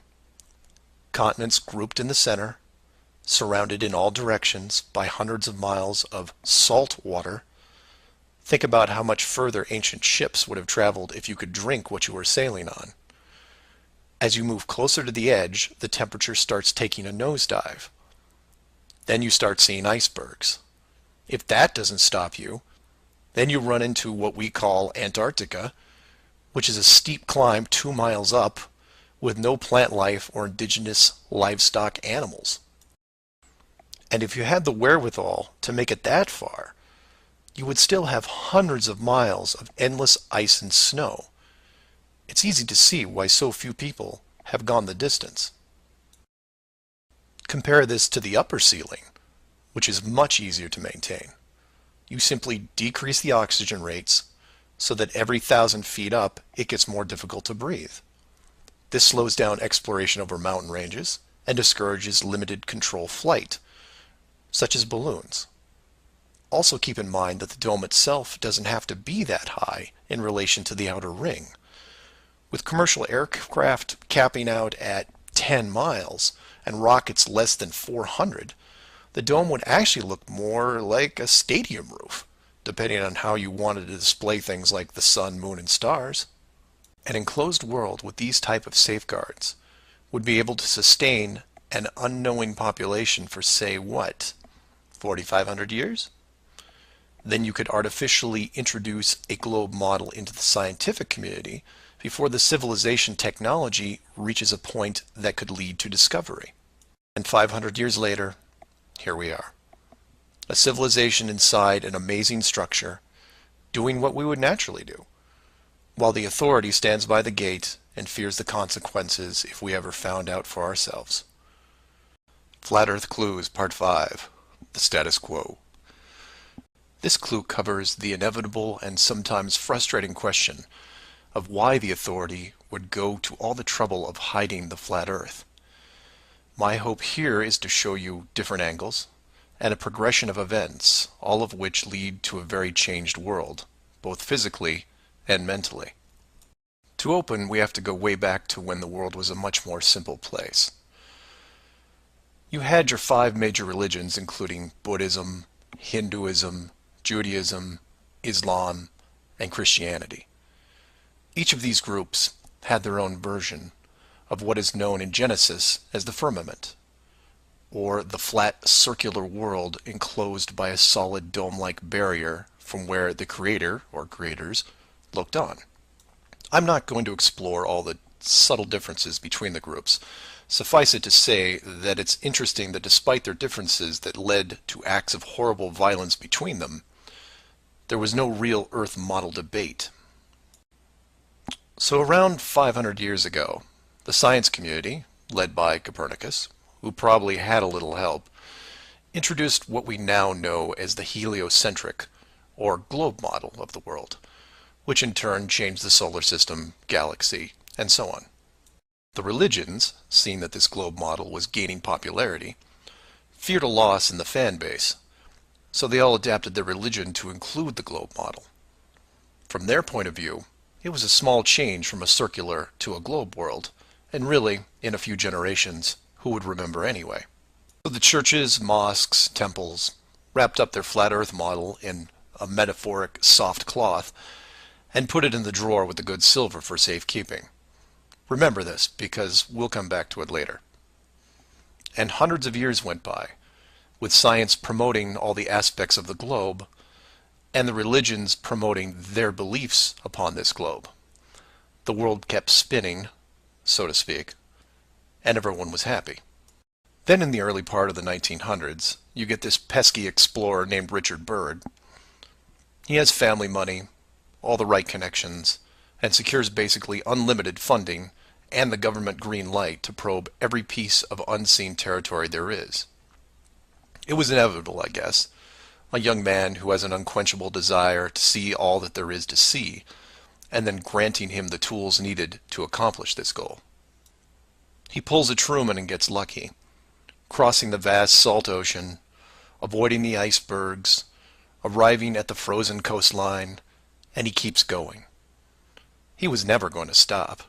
Speaker 1: Continents grouped in the center, surrounded in all directions by hundreds of miles of salt water. Think about how much further ancient ships would have traveled if you could drink what you were sailing on. As you move closer to the edge, the temperature starts taking a nosedive. Then you start seeing icebergs. If that doesn't stop you, Then you run into what we call Antarctica, which is a steep climb 2 miles up with no plant life or indigenous livestock animals. And if you had the wherewithal to make it that far, you would still have hundreds of miles of endless ice and snow. It's easy to see why so few people have gone the distance. Compare this to the upper ceiling, which is much easier to maintain. You simply decrease the oxygen rates so that every 1,000 feet up it gets more difficult to breathe. This slows down exploration over mountain ranges and discourages limited control flight, such as balloons. Also keep in mind that the dome itself doesn't have to be that high in relation to the outer ring. With commercial aircraft capping out at 10 miles and rockets less than 400, the dome would actually look more like a stadium roof, depending on how you wanted to display things like the sun, moon, and stars. An enclosed world with these type of safeguards would be able to sustain an unknowing population for, say, what, 4,500 years? Then you could artificially introduce a globe model into the scientific community before the civilization technology reaches a point that could lead to discovery. And 500 years later, here we are. A civilization inside an amazing structure, doing what we would naturally do, while the authority stands by the gate and fears the consequences if we ever found out for ourselves. Flat Earth Clues, Part 5, The Status Quo. This clue covers the inevitable and sometimes frustrating question of why the authority would go to all the trouble of hiding the flat Earth. My hope here is to show you different angles and a progression of events, all of which lead to a very changed world, both physically and mentally. To open, we have to go way back to when the world was a much more simple place. You had your 5 major religions, including Buddhism, Hinduism, Judaism, Islam, and Christianity. Each of these groups had their own version of what is known in Genesis as the firmament, or the flat circular world enclosed by a solid dome-like barrier from where the creator, or creators, looked on. I'm not going to explore all the subtle differences between the groups. Suffice it to say that it's interesting that despite their differences that led to acts of horrible violence between them, there was no real Earth model debate. So around 500 years ago, the science community, led by Copernicus, who probably had a little help, introduced what we now know as the heliocentric, or globe model of the world, which in turn changed the solar system, galaxy, and so on. The religions, seeing that this globe model was gaining popularity, feared a loss in the fan base, so they all adapted their religion to include the globe model. From their point of view, it was a small change from a circular to a globe world, and really, in a few generations, who would remember anyway? So the churches, mosques, temples wrapped up their flat earth model in a metaphoric soft cloth and put it in the drawer with the good silver for safekeeping. Remember this, because we'll come back to it later. And hundreds of years went by, with science promoting all the aspects of the globe, and the religions promoting their beliefs upon this globe. The world kept spinning, so to speak, and everyone was happy. Then in the early part of the 1900s, you get this pesky explorer named Richard Byrd. He has family money, all the right connections, and secures basically unlimited funding and the government green light to probe every piece of unseen territory there is. It was inevitable, I guess. A young man who has an unquenchable desire to see all that there is to see, and then granting him the tools needed to accomplish this goal. He pulls a Truman and gets lucky, crossing the vast salt ocean, avoiding the icebergs, arriving at the frozen coastline, and he keeps going. He was never going to stop.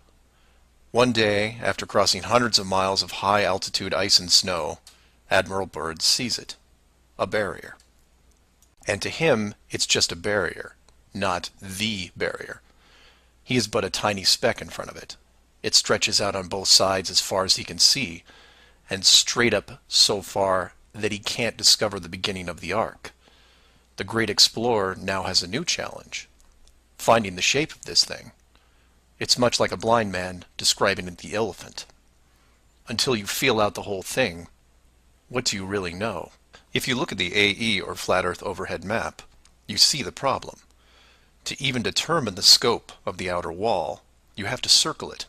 Speaker 1: One day, after crossing hundreds of miles of high-altitude ice and snow, Admiral Byrd sees it, a barrier. And to him, it's just a barrier, not the barrier. He is but a tiny speck in front of it. It stretches out on both sides as far as he can see, and straight up so far that he can't discover the beginning of the arc. The great explorer now has a new challenge, finding the shape of this thing. It's much like a blind man describing the elephant. Until you feel out the whole thing, what do you really know? If you look at the AE, or Flat Earth Overhead Map, you see the problem. To even determine the scope of the outer wall, you have to circle it.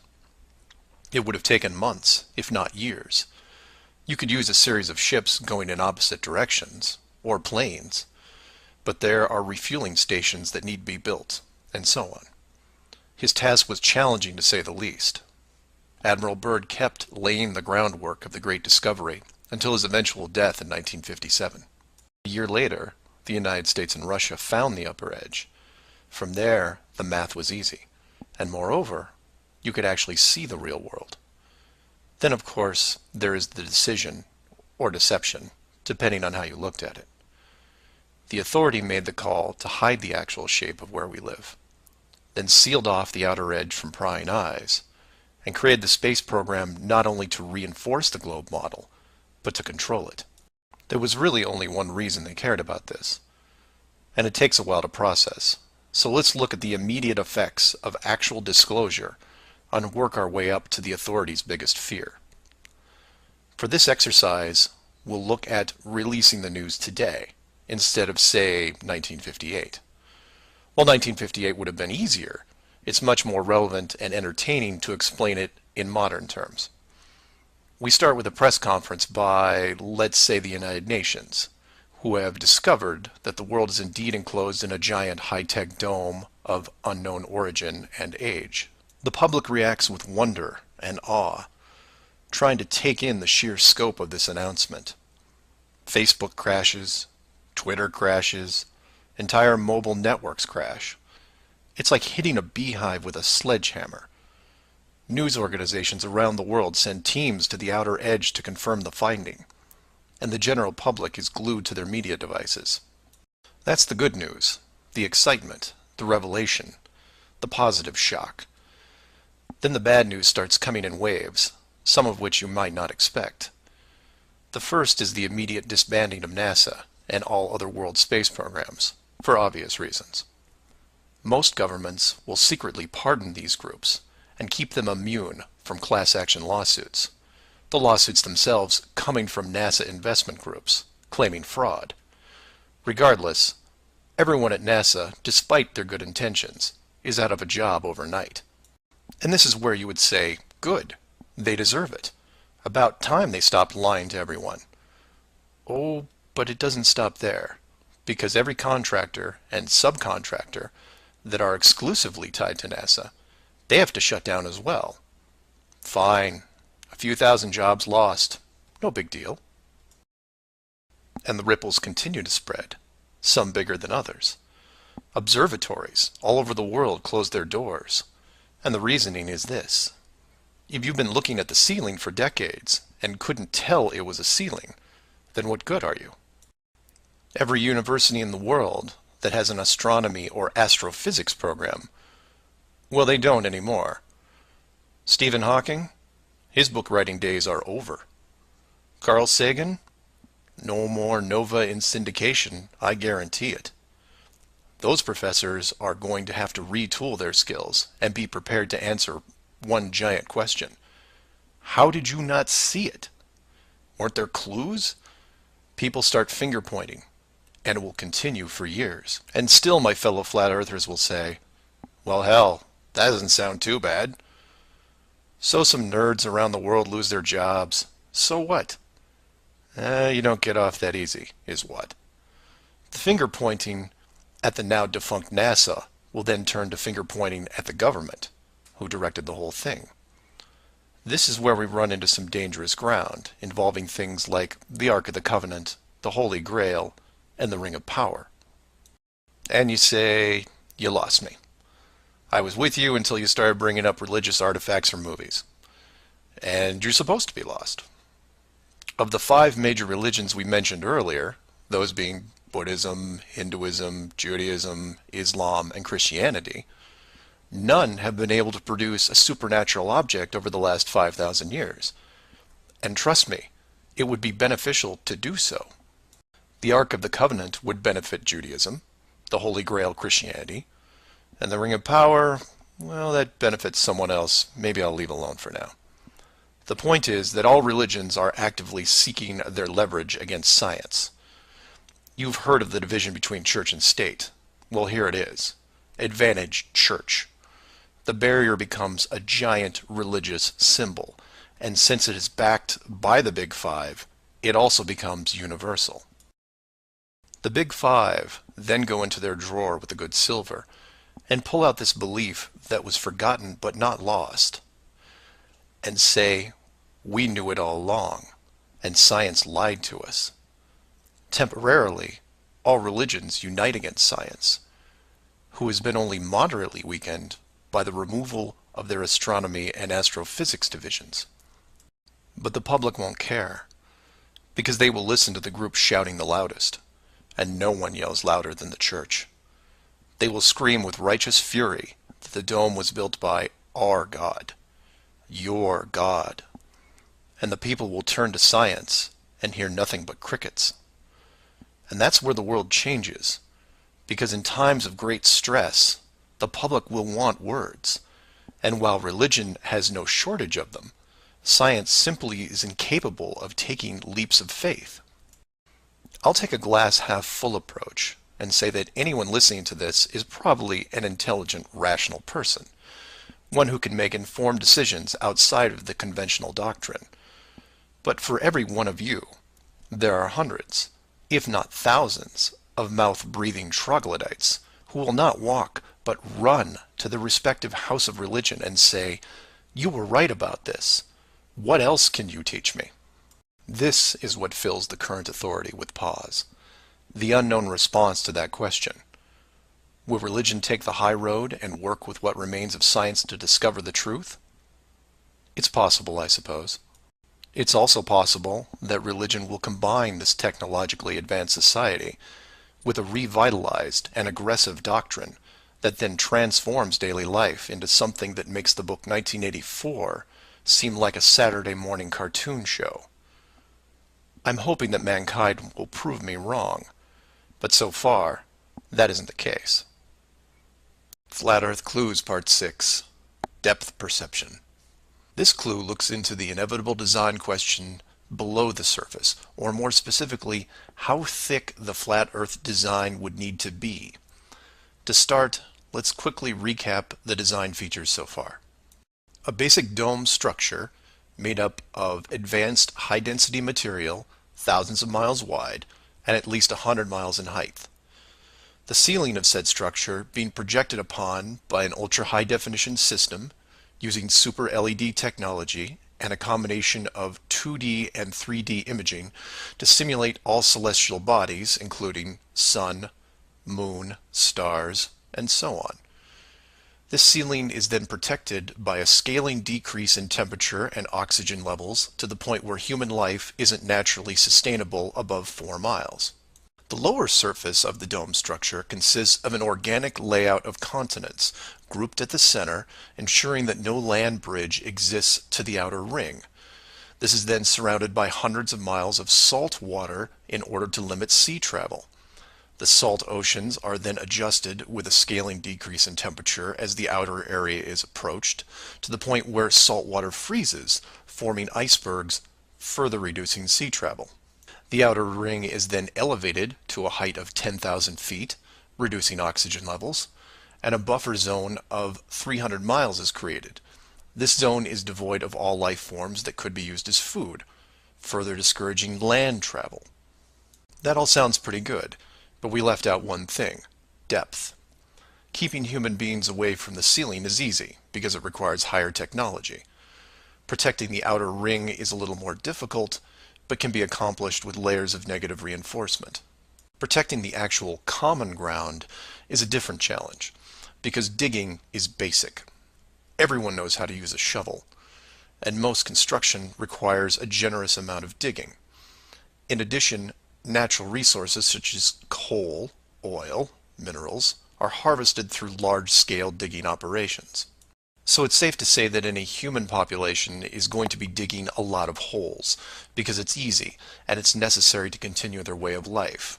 Speaker 1: It would have taken months, if not years. You could use a series of ships going in opposite directions, or planes, but there are refueling stations that need to be built, and so on. His task was challenging, to say the least. Admiral Byrd kept laying the groundwork of the great discovery until his eventual death in 1957. A year later, the United States and Russia found the upper edge. From there, the math was easy, and moreover, you could actually see the real world. Then, of course, there is the decision, or deception, depending on how you looked at it. The authority made the call to hide the actual shape of where we live, then sealed off the outer edge from prying eyes, and created the space program not only to reinforce the globe model, but to control it. There was really only one reason they cared about this, and it takes a while to process. So let's look at the immediate effects of actual disclosure and work our way up to the authorities' biggest fear. For this exercise, we'll look at releasing the news today, instead of, say, 1958. While 1958 would have been easier, it's much more relevant and entertaining to explain it in modern terms. We start with a press conference by, let's say, the United Nations, who have discovered that the world is indeed enclosed in a giant high-tech dome of unknown origin and age. The public reacts with wonder and awe, trying to take in the sheer scope of this announcement. Facebook crashes, Twitter crashes, entire mobile networks crash. It's like hitting a beehive with a sledgehammer. News organizations around the world send teams to the outer edge to confirm the finding, and the general public is glued to their media devices. That's the good news, the excitement, the revelation, the positive shock. Then the bad news starts coming in waves, some of which you might not expect. The first is the immediate disbanding of NASA and all other world space programs, for obvious reasons. Most governments will secretly pardon these groups and keep them immune from class action lawsuits, the lawsuits themselves coming from NASA investment groups, claiming fraud. Regardless, everyone at NASA, despite their good intentions, is out of a job overnight. And this is where you would say, good, they deserve it. About time they stopped lying to everyone. Oh, but it doesn't stop there, because every contractor and subcontractor that are exclusively tied to NASA, they have to shut down as well. Fine, a few thousand jobs lost, no big deal. And the ripples continue to spread, some bigger than others. Observatories all over the world close their doors, and the reasoning is this. If you've been looking at the ceiling for decades and couldn't tell it was a ceiling, then what good are you? Every university in the world that has an astronomy or astrophysics program, well, they don't anymore. Stephen Hawking, his book writing days are over. Carl Sagan, no more nova in syndication, I guarantee it. Those professors are going to have to retool their skills and be prepared to answer one giant question. How did you not see it? Weren't there clues? People start finger pointing, and it will continue for years. And still my fellow flat earthers will say, well, hell, that doesn't sound too bad. So some nerds around the world lose their jobs. So what? You don't get off that easy, is what. The finger pointing at the now defunct NASA will then turn to finger pointing at the government, who directed the whole thing. This is where we run into some dangerous ground, involving things like the Ark of the Covenant, the Holy Grail, and the Ring of Power. And you say, you lost me. I was with you until you started bringing up religious artifacts from movies. And you're supposed to be lost. Of the 5 major religions we mentioned earlier, those being Buddhism, Hinduism, Judaism, Islam, and Christianity, none have been able to produce a supernatural object over the last 5,000 years. And trust me, it would be beneficial to do so. The Ark of the Covenant would benefit Judaism, the Holy Grail Christianity, and the Ring of Power, well, that benefits someone else. Maybe I'll leave alone for now. The point is that all religions are actively seeking their leverage against science. You've heard of the division between church and state. Well, here it is. Advantage church. The barrier becomes a giant religious symbol, and since it is backed by the Big Five, it also becomes universal. The Big Five then go into their drawer with the good silver and pull out this belief that was forgotten but not lost, and say, we knew it all along, and science lied to us. Temporarily, all religions unite against science, who has been only moderately weakened by the removal of their astronomy and astrophysics divisions. But the public won't care, because they will listen to the group shouting the loudest, and no one yells louder than the church. They will scream with righteous fury that the dome was built by our God, your God, and the people will turn to science and hear nothing but crickets. And that's where the world changes, because in times of great stress, the public will want words, and while religion has no shortage of them, science simply is incapable of taking leaps of faith. I'll take a glass half full approach and say that anyone listening to this is probably an intelligent, rational person, one who can make informed decisions outside of the conventional doctrine. But for every one of you, there are hundreds, if not thousands, of mouth-breathing troglodytes who will not walk but run to the respective house of religion and say, you were right about this. What else can you teach me? This is what fills the current authority with pause. The unknown response to that question. Will religion take the high road and work with what remains of science to discover the truth? It's possible, I suppose. It's also possible that religion will combine this technologically advanced society with a revitalized and aggressive doctrine that then transforms daily life into something that makes the book 1984 seem like a Saturday morning cartoon show. I'm hoping that mankind will prove me wrong, but so far, that isn't the case. Flat Earth Clues Part 6. Depth Perception. This clue looks into the inevitable design question below the surface, or more specifically, how thick the flat Earth design would need to be. To start, let's quickly recap the design features so far. A basic dome structure made up of advanced high-density material, thousands of miles wide, and at least 100 miles in height. The ceiling of said structure being projected upon by an ultra-high-definition system using super LED technology and a combination of 2D and 3D imaging to simulate all celestial bodies, including sun, moon, stars, and so on. This ceiling is then protected by a scaling decrease in temperature and oxygen levels to the point where human life isn't naturally sustainable above 4 miles. The lower surface of the dome structure consists of an organic layout of continents, grouped at the center, ensuring that no land bridge exists to the outer ring. This is then surrounded by hundreds of miles of salt water in order to limit sea travel. The salt oceans are then adjusted with a scaling decrease in temperature as the outer area is approached, to the point where salt water freezes, forming icebergs, further reducing sea travel. The outer ring is then elevated to a height of 10,000 feet, reducing oxygen levels, and a buffer zone of 300 miles is created. This zone is devoid of all life forms that could be used as food, further discouraging land travel. That all sounds pretty good. But we left out one thing: depth. Keeping human beings away from the ceiling is easy, because it requires higher technology. Protecting the outer ring is a little more difficult, but can be accomplished with layers of negative reinforcement. Protecting the actual common ground is a different challenge, because digging is basic. Everyone knows how to use a shovel, and most construction requires a generous amount of digging. In addition, natural resources such as coal, oil, minerals are harvested through large-scale digging operations. So it's safe to say that any human population is going to be digging a lot of holes because it's easy and it's necessary to continue their way of life.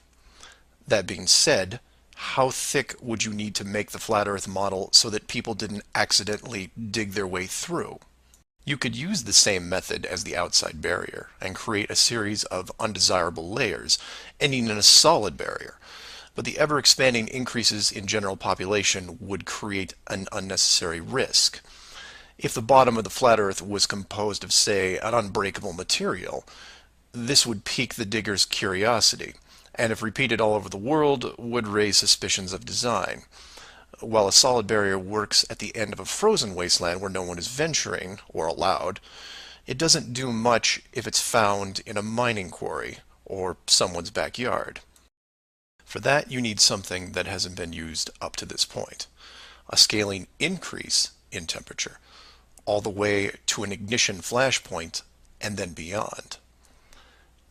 Speaker 1: That being said, how thick would you need to make the flat Earth model so that people didn't accidentally dig their way through? You could use the same method as the outside barrier and create a series of undesirable layers, ending in a solid barrier. But the ever-expanding increases in general population would create an unnecessary risk. If the bottom of the flat Earth was composed of, say, an unbreakable material, this would pique the digger's curiosity, and if repeated all over the world, would raise suspicions of design. While a solid barrier works at the end of a frozen wasteland where no one is venturing, or allowed, it doesn't do much if it's found in a mining quarry or someone's backyard. For that, you need something that hasn't been used up to this point. A scaling increase in temperature, all the way to an ignition flashpoint and then beyond.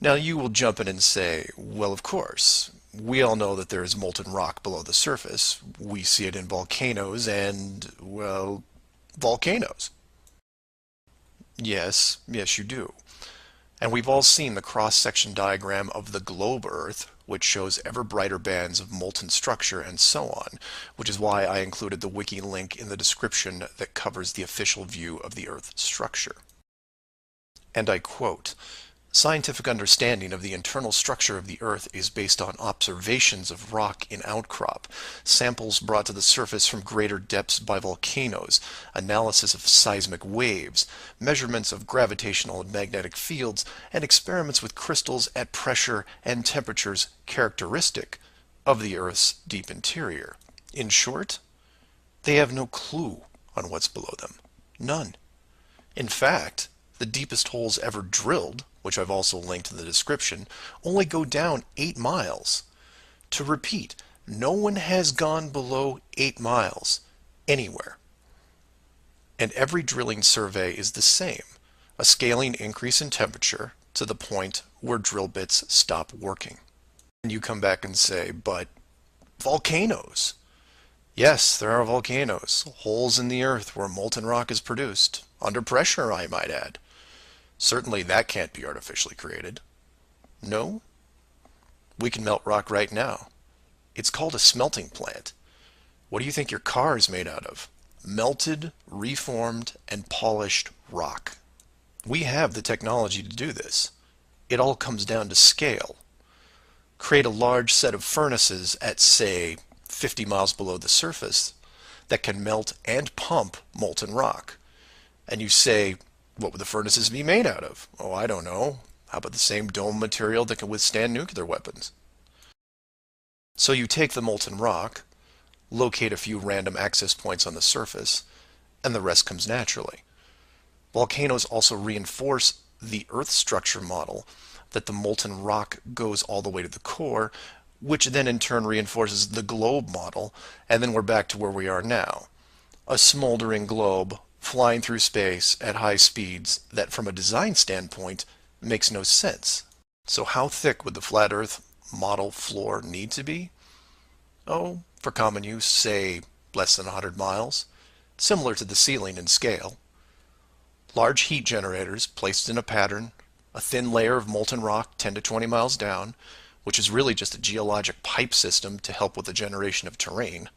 Speaker 1: Now you will jump in and say, well, of course, we all know that there is molten rock below the surface. We see it in volcanoes and, well, volcanoes. Yes, you do. And we've all seen the cross-section diagram of the globe Earth, which shows ever brighter bands of molten structure and so on, which is why I included the wiki link in the description that covers the official view of the Earth's structure. And I quote, "Scientific understanding of the internal structure of the Earth is based on observations of rock in outcrop, samples brought to the surface from greater depths by volcanoes, analysis of seismic waves, measurements of gravitational and magnetic fields, and experiments with crystals at pressure and temperatures characteristic of the Earth's deep interior." In short, they have no clue on what's below them. None. In fact, the deepest holes ever drilled, which I've also linked in the description, only go down 8 miles. To repeat, no one has gone below 8 miles anywhere. And every drilling survey is the same, a scaling increase in temperature to the point where drill bits stop working. And you come back and say, but volcanoes. Yes, there are volcanoes, holes in the earth where molten rock is produced, under pressure, I might add. Certainly that can't be artificially created. No? We can melt rock right now. It's called a smelting plant. What do you think your car is made out of? Melted, reformed, and polished rock. We have the technology to do this. It all comes down to scale. Create a large set of furnaces at, say, 50 miles below the surface that can melt and pump molten rock. And you say, what would the furnaces be made out of? Oh, I don't know. How about the same dome material that can withstand nuclear weapons? So you take the molten rock, locate a few random access points on the surface, and the rest comes naturally. Volcanoes also reinforce the Earth structure model that the molten rock goes all the way to the core, which then in turn reinforces the globe model, and then we're back to where we are now. A smoldering globe flying through space at high speeds that from a design standpoint makes no sense. So how thick would the flat Earth model floor need to be? Oh, for common use, say less than 100 miles, similar to the ceiling in scale. Large heat generators placed in a pattern, a thin layer of molten rock 10 to 20 miles down, which is really just a geologic pipe system to help with the generation of terrain.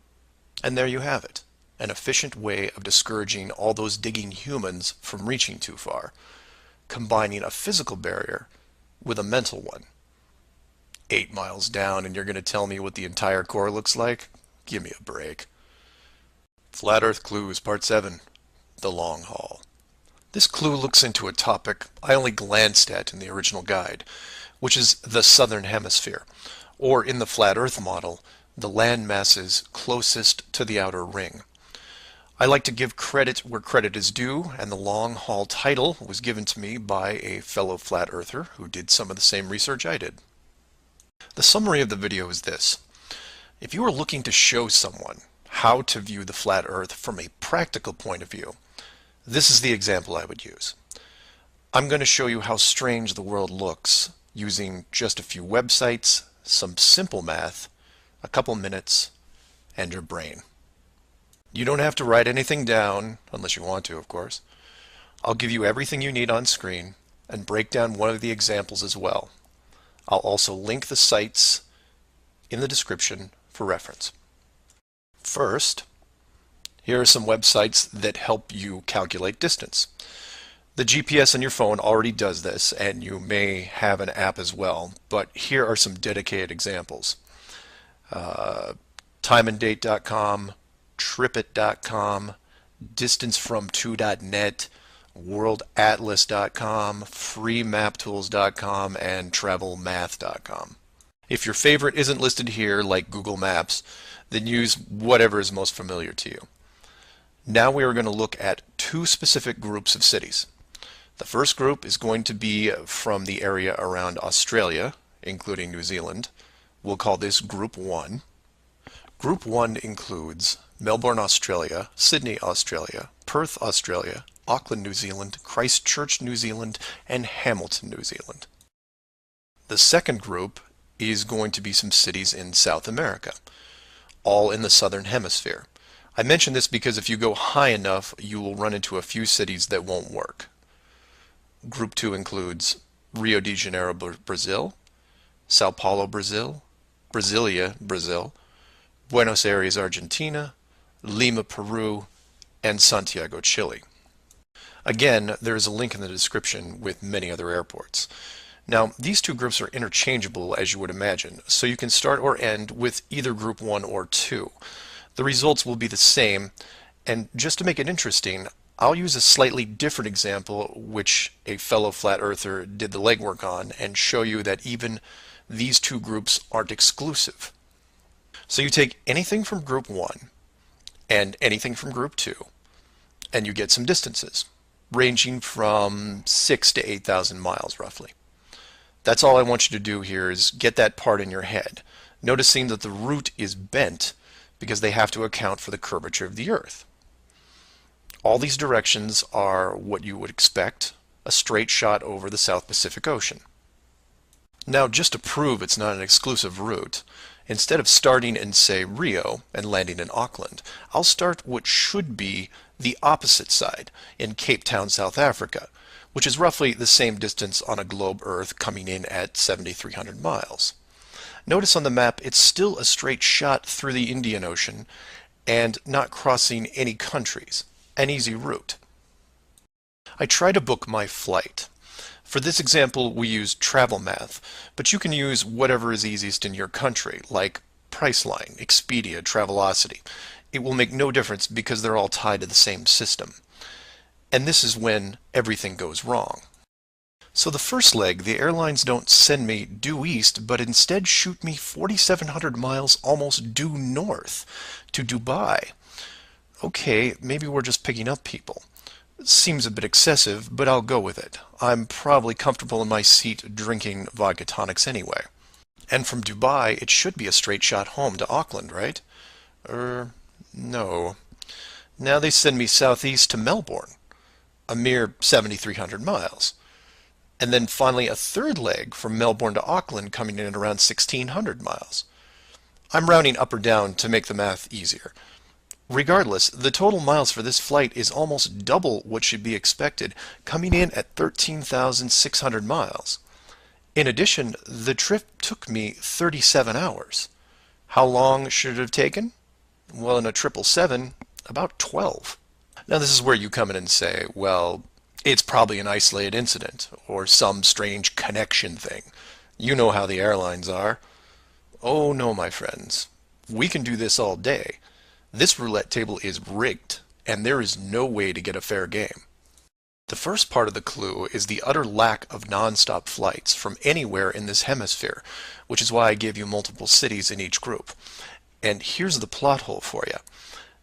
Speaker 1: And there you have it. An efficient way of discouraging all those digging humans from reaching too far, combining a physical barrier with a mental one. 8 miles down and you're going to tell me what the entire core looks like? Give me a break. Flat Earth Clues, Part 7, The Long Haul. This clue looks into a topic I only glanced at in the original guide, which is the southern hemisphere, or in the flat Earth model, the land masses closest to the outer ring. I like to give credit where credit is due, and the long haul title was given to me by a fellow flat earther who did some of the same research I did. The summary of the video is this. If you are looking to show someone how to view the flat earth from a practical point of view, this is the example I would use. I'm going to show you how strange the world looks using just a few websites, some simple math, a couple minutes, and your brain. You don't have to write anything down, unless you want to, of course. I'll give you everything you need on screen and break down one of the examples as well. I'll also link the sites in the description for reference. First, here are some websites that help you calculate distance. The GPS on your phone already does this, and you may have an app as well, but here are some dedicated examples. Timeanddate.com, tripit.com, distancefrom2.net, worldatlas.com, freemaptools.com, and travelmath.com. If your favorite isn't listed here, like Google Maps, then use whatever is most familiar to you. Now we are going to look at two specific groups of cities. The first group is going to be from the area around Australia, including New Zealand. We'll call this Group 1. Group 1 includes Melbourne, Australia, Sydney, Australia, Perth, Australia, Auckland, New Zealand, Christchurch, New Zealand, and Hamilton, New Zealand. The second group is going to be some cities in South America, all in the southern hemisphere. I mention this because if you go high enough, you will run into a few cities that won't work. Group 2 includes Rio de Janeiro, Brazil, Sao Paulo, Brazil, Brasilia, Brazil, Buenos Aires, Argentina, Lima, Peru, and Santiago, Chile. Again, there is a link in the description with many other airports. Now, these two groups are interchangeable, as you would imagine, so you can start or end with either Group 1 or 2. The results will be the same, and just to make it interesting, I'll use a slightly different example which a fellow flat earther did the legwork on and show you that even these two groups aren't exclusive. So you take anything from Group 1 and anything from Group 2 and you get some distances ranging from 6 to 8,000 miles roughly. That's all I want you to do here is get that part in your head, noticing that the route is bent because they have to account for the curvature of the Earth. All these directions are what you would expect, a straight shot over the South Pacific Ocean. Now, just to prove it's not an exclusive route, instead of starting in, say, Rio and landing in Auckland, I'll start what should be the opposite side, in Cape Town, South Africa, which is roughly the same distance on a globe Earth coming in at 7,300 miles. Notice on the map it's still a straight shot through the Indian Ocean and not crossing any countries. An easy route. I try to book my flight. For this example, we use TravelMath, but you can use whatever is easiest in your country, like Priceline, Expedia, Travelocity. It will make no difference because they're all tied to the same system. And this is when everything goes wrong. So the first leg, the airlines don't send me due east, but instead shoot me 4,700 miles almost due north to Dubai. Okay, maybe we're just picking up people. Seems a bit excessive, but I'll go with it. I'm probably comfortable in my seat drinking vodka tonics anyway. And from Dubai, it should be a straight shot home to Auckland, right? No. Now they send me southeast to Melbourne, a mere 7,300 miles. And then finally a third leg from Melbourne to Auckland coming in at around 1,600 miles. I'm rounding up or down to make the math easier. Regardless, the total miles for this flight is almost double what should be expected, coming in at 13,600 miles. In addition, the trip took me 37 hours. How long should it have taken? Well, in a 777, about 12. Now this is where you come in and say, well, it's probably an isolated incident, or some strange connection thing. You know how the airlines are. Oh no, my friends. We can do this all day. This roulette table is rigged, and there is no way to get a fair game. The first part of the clue is the utter lack of non-stop flights from anywhere in this hemisphere, which is why I gave you multiple cities in each group. And here's the plot hole for you.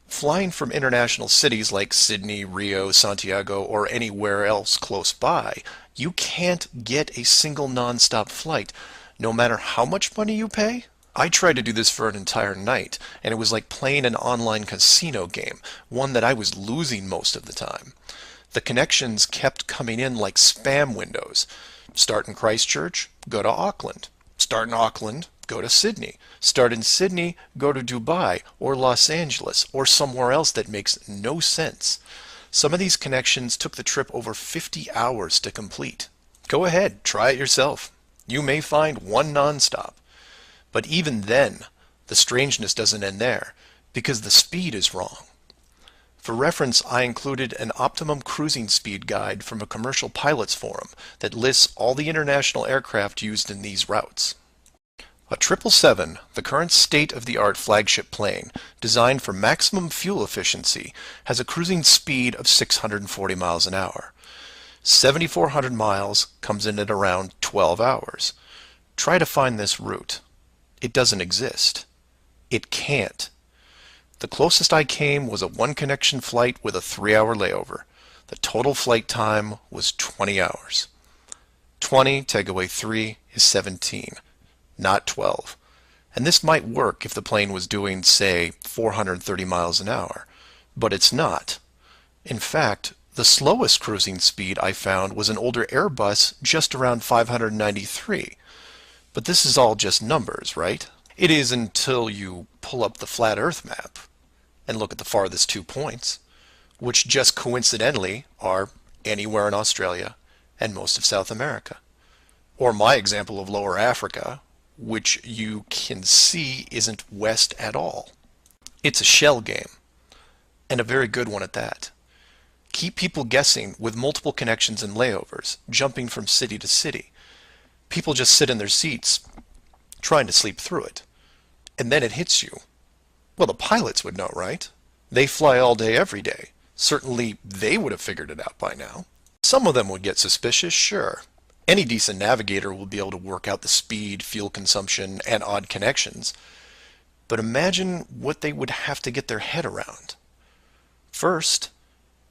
Speaker 1: Flying from international cities like Sydney, Rio, Santiago, or anywhere else close by, you can't get a single non-stop flight, no matter how much money you pay. I tried to do this for an entire night, and it was like playing an online casino game, one that I was losing most of the time. The connections kept coming in like spam windows. Start in Christchurch, go to Auckland. Start in Auckland, go to Sydney. Start in Sydney, go to Dubai or Los Angeles or somewhere else that makes no sense. Some of these connections took the trip over 50 hours to complete. Go ahead, try it yourself. You may find one nonstop. But even then, the strangeness doesn't end there, because the speed is wrong. For reference, I included an optimum cruising speed guide from a commercial pilots forum that lists all the international aircraft used in these routes. A 777, the current state-of-the-art flagship plane, designed for maximum fuel efficiency, has a cruising speed of 640 miles an hour. 7,400 miles comes in at around 12 hours. Try to find this route. It doesn't exist. It can't. The closest I came was a one-connection flight with a 3-hour layover. The total flight time was 20 hours. 20 take away 3 is 17, not 12. And this might work if the plane was doing, say, 430 miles an hour. But it's not. In fact, the slowest cruising speed I found was an older Airbus just around 593. But this is all just numbers, right? It is until you pull up the flat Earth map and look at the farthest 2 points, which just coincidentally are anywhere in Australia and most of South America. Or my example of Lower Africa, which you can see isn't west at all. It's a shell game, and a very good one at that. Keep people guessing with multiple connections and layovers, jumping from city to city. People just sit in their seats, trying to sleep through it. And then it hits you. Well, the pilots would know, right? They fly all day, every day. Certainly, they would have figured it out by now. Some of them would get suspicious, sure. Any decent navigator will be able to work out the speed, fuel consumption, and odd connections. But imagine what they would have to get their head around. First,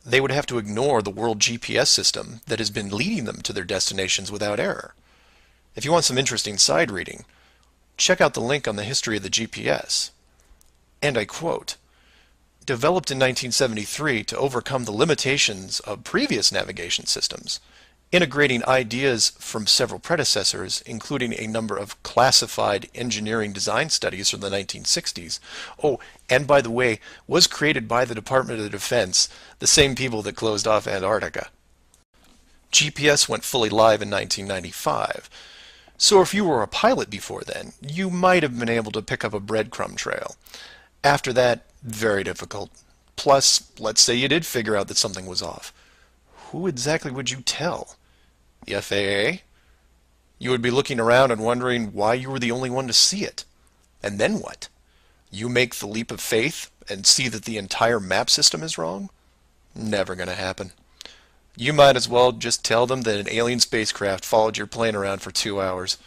Speaker 1: they would have to ignore the world GPS system that has been leading them to their destinations without error. If you want some interesting side reading, check out the link on the history of the GPS. And I quote, "Developed in 1973 to overcome the limitations of previous navigation systems, integrating ideas from several predecessors, including a number of classified engineering design studies from the 1960s. Oh, and by the way, was created by the Department of Defense, the same people that closed off Antarctica. GPS went fully live in 1995. So if you were a pilot before then, you might have been able to pick up a breadcrumb trail. After that, very difficult. Plus, let's say you did figure out that something was off. Who exactly would you tell? The FAA? You would be looking around and wondering why you were the only one to see it. And then what? You make the leap of faith and see that the entire map system is wrong? Never gonna happen. You might as well just tell them that an alien spacecraft followed your plane around for 2 hours.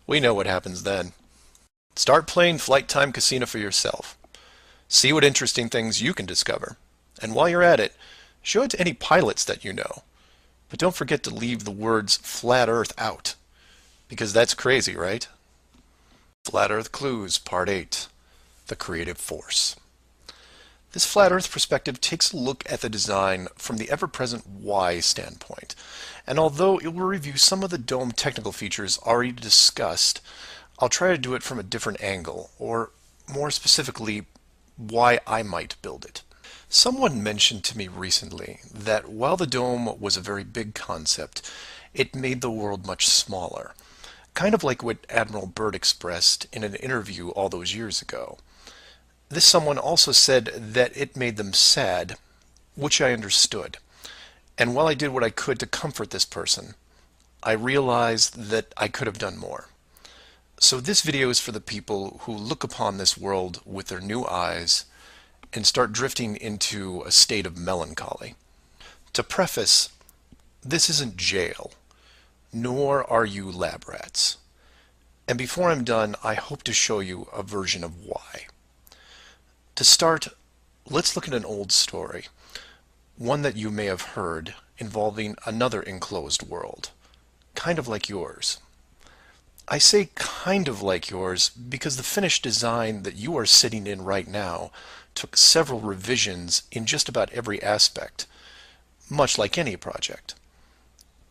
Speaker 1: We know what happens then. Start playing Flight Time Casino for yourself. See what interesting things you can discover. And while you're at it, show it to any pilots that you know. But don't forget to leave the words Flat Earth out. Because that's crazy, right? Flat Earth Clues, Part 8. The Creative Force. This flat Earth perspective takes a look at the design from the ever-present why standpoint. And although it will review some of the dome technical features already discussed, I'll try to do it from a different angle, or more specifically, why I might build it. Someone mentioned to me recently that while the dome was a very big concept, it made the world much smaller. Kind of like what Admiral Byrd expressed in an interview all those years ago. This someone also said that it made them sad, which I understood. And while I did what I could to comfort this person, I realized that I could have done more. So this video is for the people who look upon this world with their new eyes and start drifting into a state of melancholy. To preface, this isn't jail, nor are you lab rats. And before I'm done, I hope to show you a version of why. To start, let's look at an old story, one that you may have heard, involving another enclosed world, kind of like yours. I say kind of like yours because the finished design that you are sitting in right now took several revisions in just about every aspect, much like any project.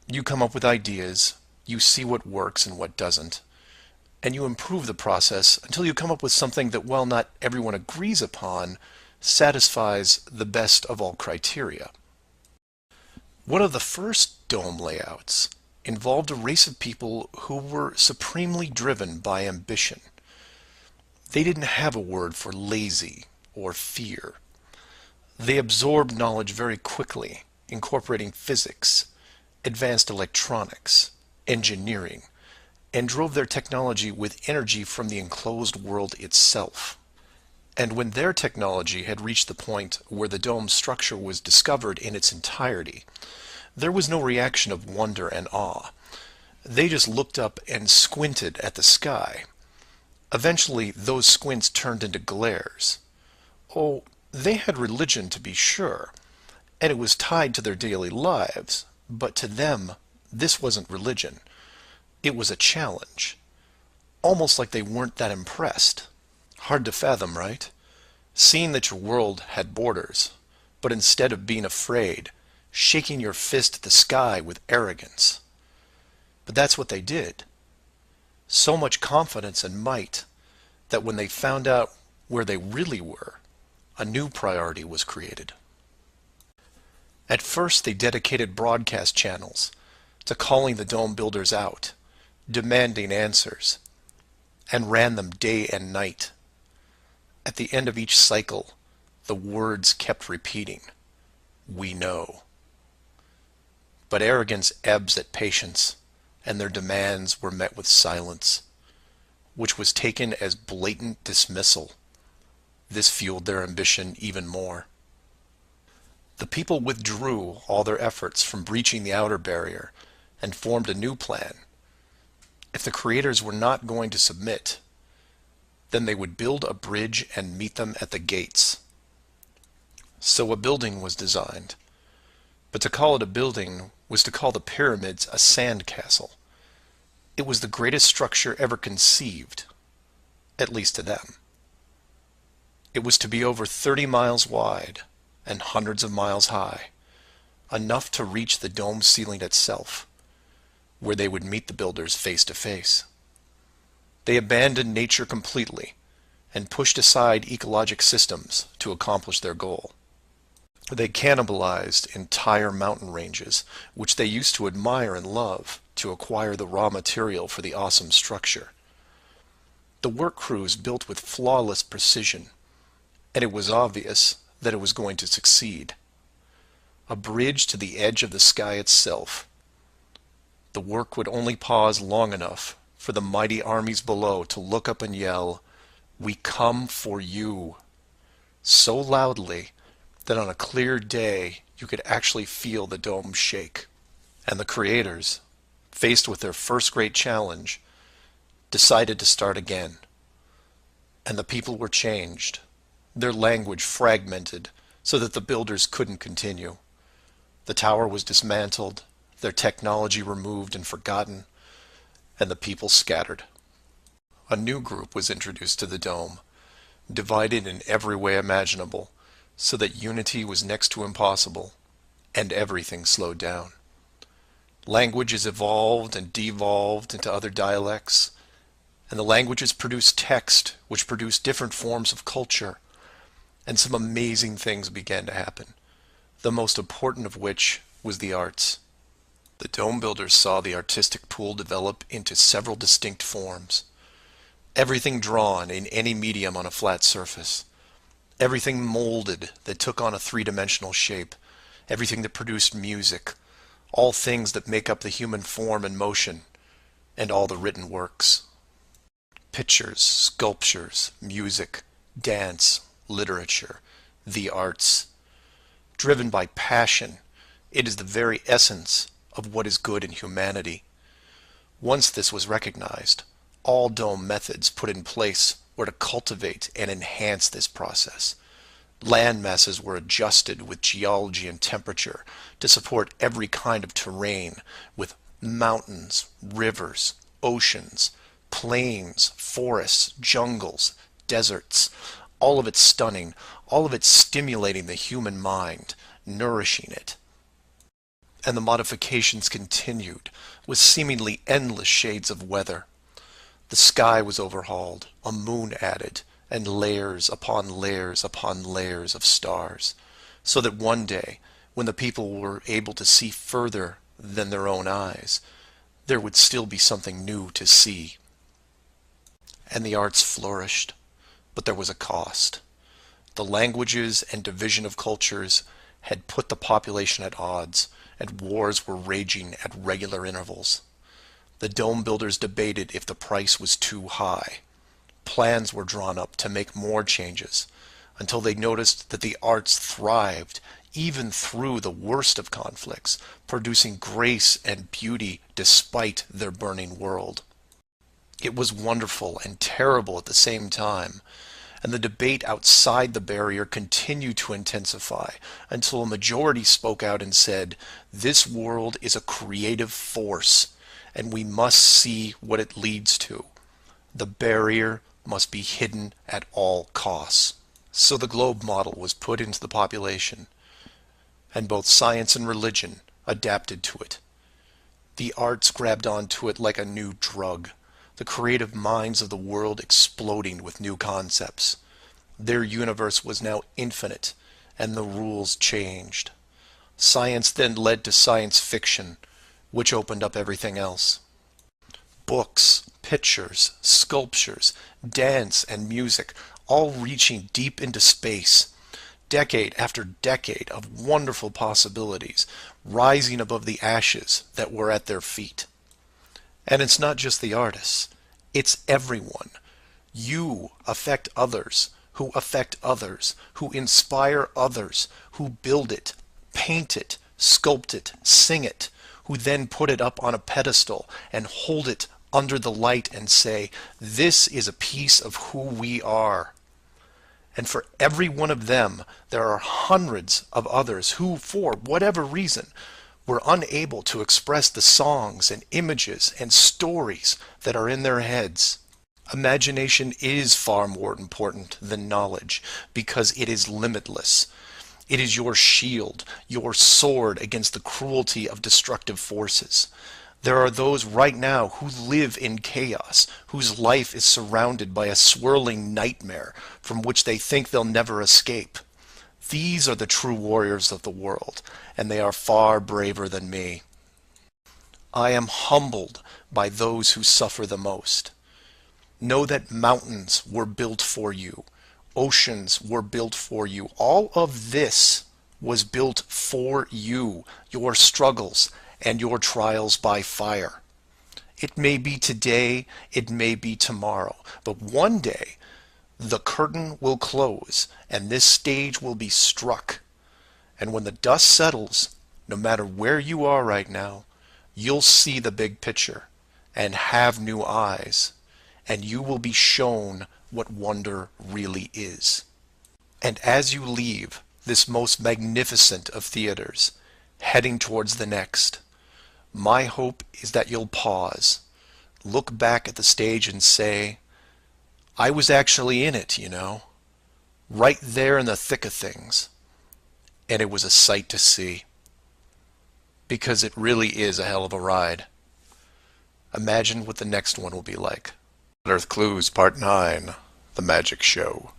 Speaker 1: You come up with ideas, you see what works and what doesn't, and you improve the process until you come up with something that, while not everyone agrees upon, satisfies the best of all criteria. One of the first dome layouts involved a race of people who were supremely driven by ambition. They didn't have a word for lazy or fear. They absorbed knowledge very quickly, incorporating physics, advanced electronics, engineering, and drove their technology with energy from the enclosed world itself. And when their technology had reached the point where the dome structure was discovered in its entirety, there was no reaction of wonder and awe. They just looked up and squinted at the sky. Eventually, those squints turned into glares. Oh, they had religion, to be sure, and it was tied to their daily lives, but to them, this wasn't religion. It was a challenge. Almost like they weren't that impressed. Hard to fathom, right? Seeing that your world had borders, but instead of being afraid, shaking your fist at the sky with arrogance. But that's what they did. So much confidence and might that when they found out where they really were, a new priority was created. At first, they dedicated broadcast channels to calling the dome builders out, demanding answers, and ran them day and night. At the end of each cycle, the words kept repeating, "We know." But arrogance ebbs at patience, and their demands were met with silence, which was taken as blatant dismissal. This fueled their ambition even more. The people withdrew all their efforts from breaching the outer barrier and formed a new plan. If the creators were not going to submit, then they would build a bridge and meet them at the gates. So a building was designed, but to call it a building was to call the pyramids a sand castle. It was the greatest structure ever conceived, at least to them. It was to be over 30 miles wide and hundreds of miles high, enough to reach the dome ceiling itself, where they would meet the builders face to face. They abandoned nature completely and pushed aside ecologic systems to accomplish their goal. They cannibalized entire mountain ranges, which they used to admire and love, to acquire the raw material for the awesome structure. The work crews built with flawless precision, and it was obvious that it was going to succeed. A bridge to the edge of the sky itself. The work would only pause long enough for the mighty armies below to look up and yell, "We come for you," so loudly that on a clear day you could actually feel the dome shake. And the creators, faced with their first great challenge, decided to start again. And the people were changed, their language fragmented so that the builders couldn't continue. The tower was dismantled, their technology removed and forgotten, and the people scattered. A new group was introduced to the dome, divided in every way imaginable, so that unity was next to impossible, and everything slowed down. Languages evolved and devolved into other dialects, and the languages produced text, which produced different forms of culture, and some amazing things began to happen, the most important of which was the arts. The dome builders saw the artistic pool develop into several distinct forms. Everything drawn in any medium on a flat surface. Everything molded that took on a three-dimensional shape. Everything that produced music. All things that make up the human form and motion. And all the written works. Pictures, sculptures, music, dance, literature, the arts. Driven by passion, it is the very essence of what is good in humanity. Once this was recognized, all dome methods put in place were to cultivate and enhance this process. Land masses were adjusted with geology and temperature to support every kind of terrain, with mountains, rivers, oceans, plains, forests, jungles, deserts, all of it stunning, all of it stimulating the human mind, nourishing it. And the modifications continued with seemingly endless shades of weather. The The sky was overhauled, a moon added, and layers upon layers upon layers of stars, so that one day, when the people were able to see further than their own eyes, there would still be something new to see. And the arts flourished, but there was a cost. The languages and division of cultures had put the population at odds, and wars were raging at regular intervals. The dome builders debated if the price was too high. Plans were drawn up to make more changes, until they noticed that the arts thrived even through the worst of conflicts, producing grace and beauty despite their burning world. It was wonderful and terrible at the same time, and the debate outside the barrier continued to intensify until a majority spoke out and said, "This world is a creative force, and we must see what it leads to. The barrier must be hidden at all costs." So the globe model was put into the population, and both science and religion adapted to it. The arts grabbed onto it like a new drug, the creative minds of the world exploding with new concepts. Their universe was now infinite, and the rules changed. Science then led to science fiction, which opened up everything else. Books, pictures, sculptures, dance, and music, all reaching deep into space. Decade after decade of wonderful possibilities, rising above the ashes that were at their feet. And it's not just the artists, it's everyone. You affect others, who affect others, who inspire others, who build it, paint it, sculpt it, sing it, who then put it up on a pedestal and hold it under the light and say, "This is a piece of who we are." And for every one of them, there are hundreds of others who, for whatever reason, were unable to express the songs and images and stories that are in their heads. Imagination is far more important than knowledge because it is limitless. It is your shield, your sword against the cruelty of destructive forces. There are those right now who live in chaos, whose life is surrounded by a swirling nightmare from which they think they'll never escape. These are the true warriors of the world, and they are far braver than me. I am humbled by those who suffer the most. Know that mountains were built for you. Oceans were built for you. All of this was built for you, your struggles, and your trials by fire. It may be today, it may be tomorrow, but one day the curtain will close and this stage will be struck. And when the dust settles, no matter where you are right now, you'll see the big picture and have new eyes, and you will be shown what wonder really is. And as you leave this most magnificent of theaters, heading towards the next, my hope is that you'll pause, look back at the stage and say, "I was actually in it, you know, right there in the thick of things, and it was a sight to see." Because it really is a hell of a ride. Imagine what the next one will be like. Flat Earth Clues Part 9, The Magic Show.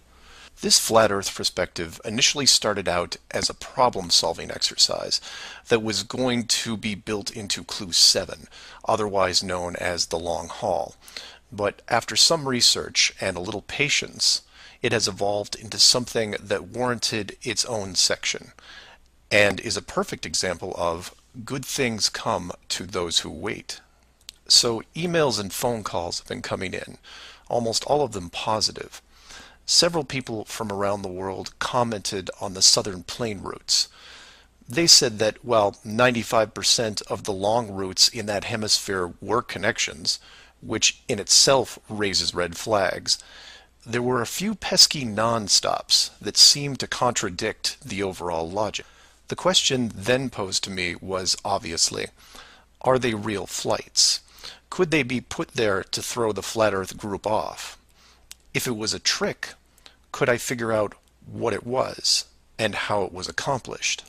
Speaker 1: This flat Earth perspective initially started out as a problem-solving exercise that was going to be built into Clue 7, otherwise known as the Long Haul. But after some research and a little patience, it has evolved into something that warranted its own section, and is a perfect example of good things come to those who wait. So emails and phone calls have been coming in, almost all of them positive. Several people from around the world commented on the southern plane routes. They said that while 95% of the long routes in that hemisphere were connections, which in itself raises red flags, there were a few pesky non-stops that seemed to contradict the overall logic. The question then posed to me was obviously, are they real flights? Could they be put there to throw the Flat Earth group off? If it was a trick, could I figure out what it was and how it was accomplished?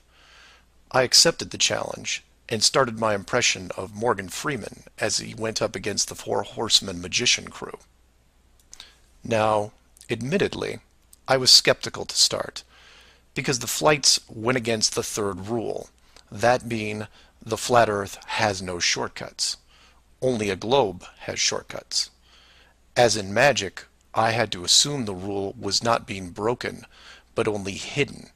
Speaker 1: I accepted the challenge and started my impression of Morgan Freeman as he went up against the Four Horsemen magician crew. Now, admittedly, I was skeptical to start, because the flights went against the third rule, that being the flat Earth has no shortcuts. Only a globe has shortcuts. As in magic, I had to assume the rule was not being broken, but only hidden,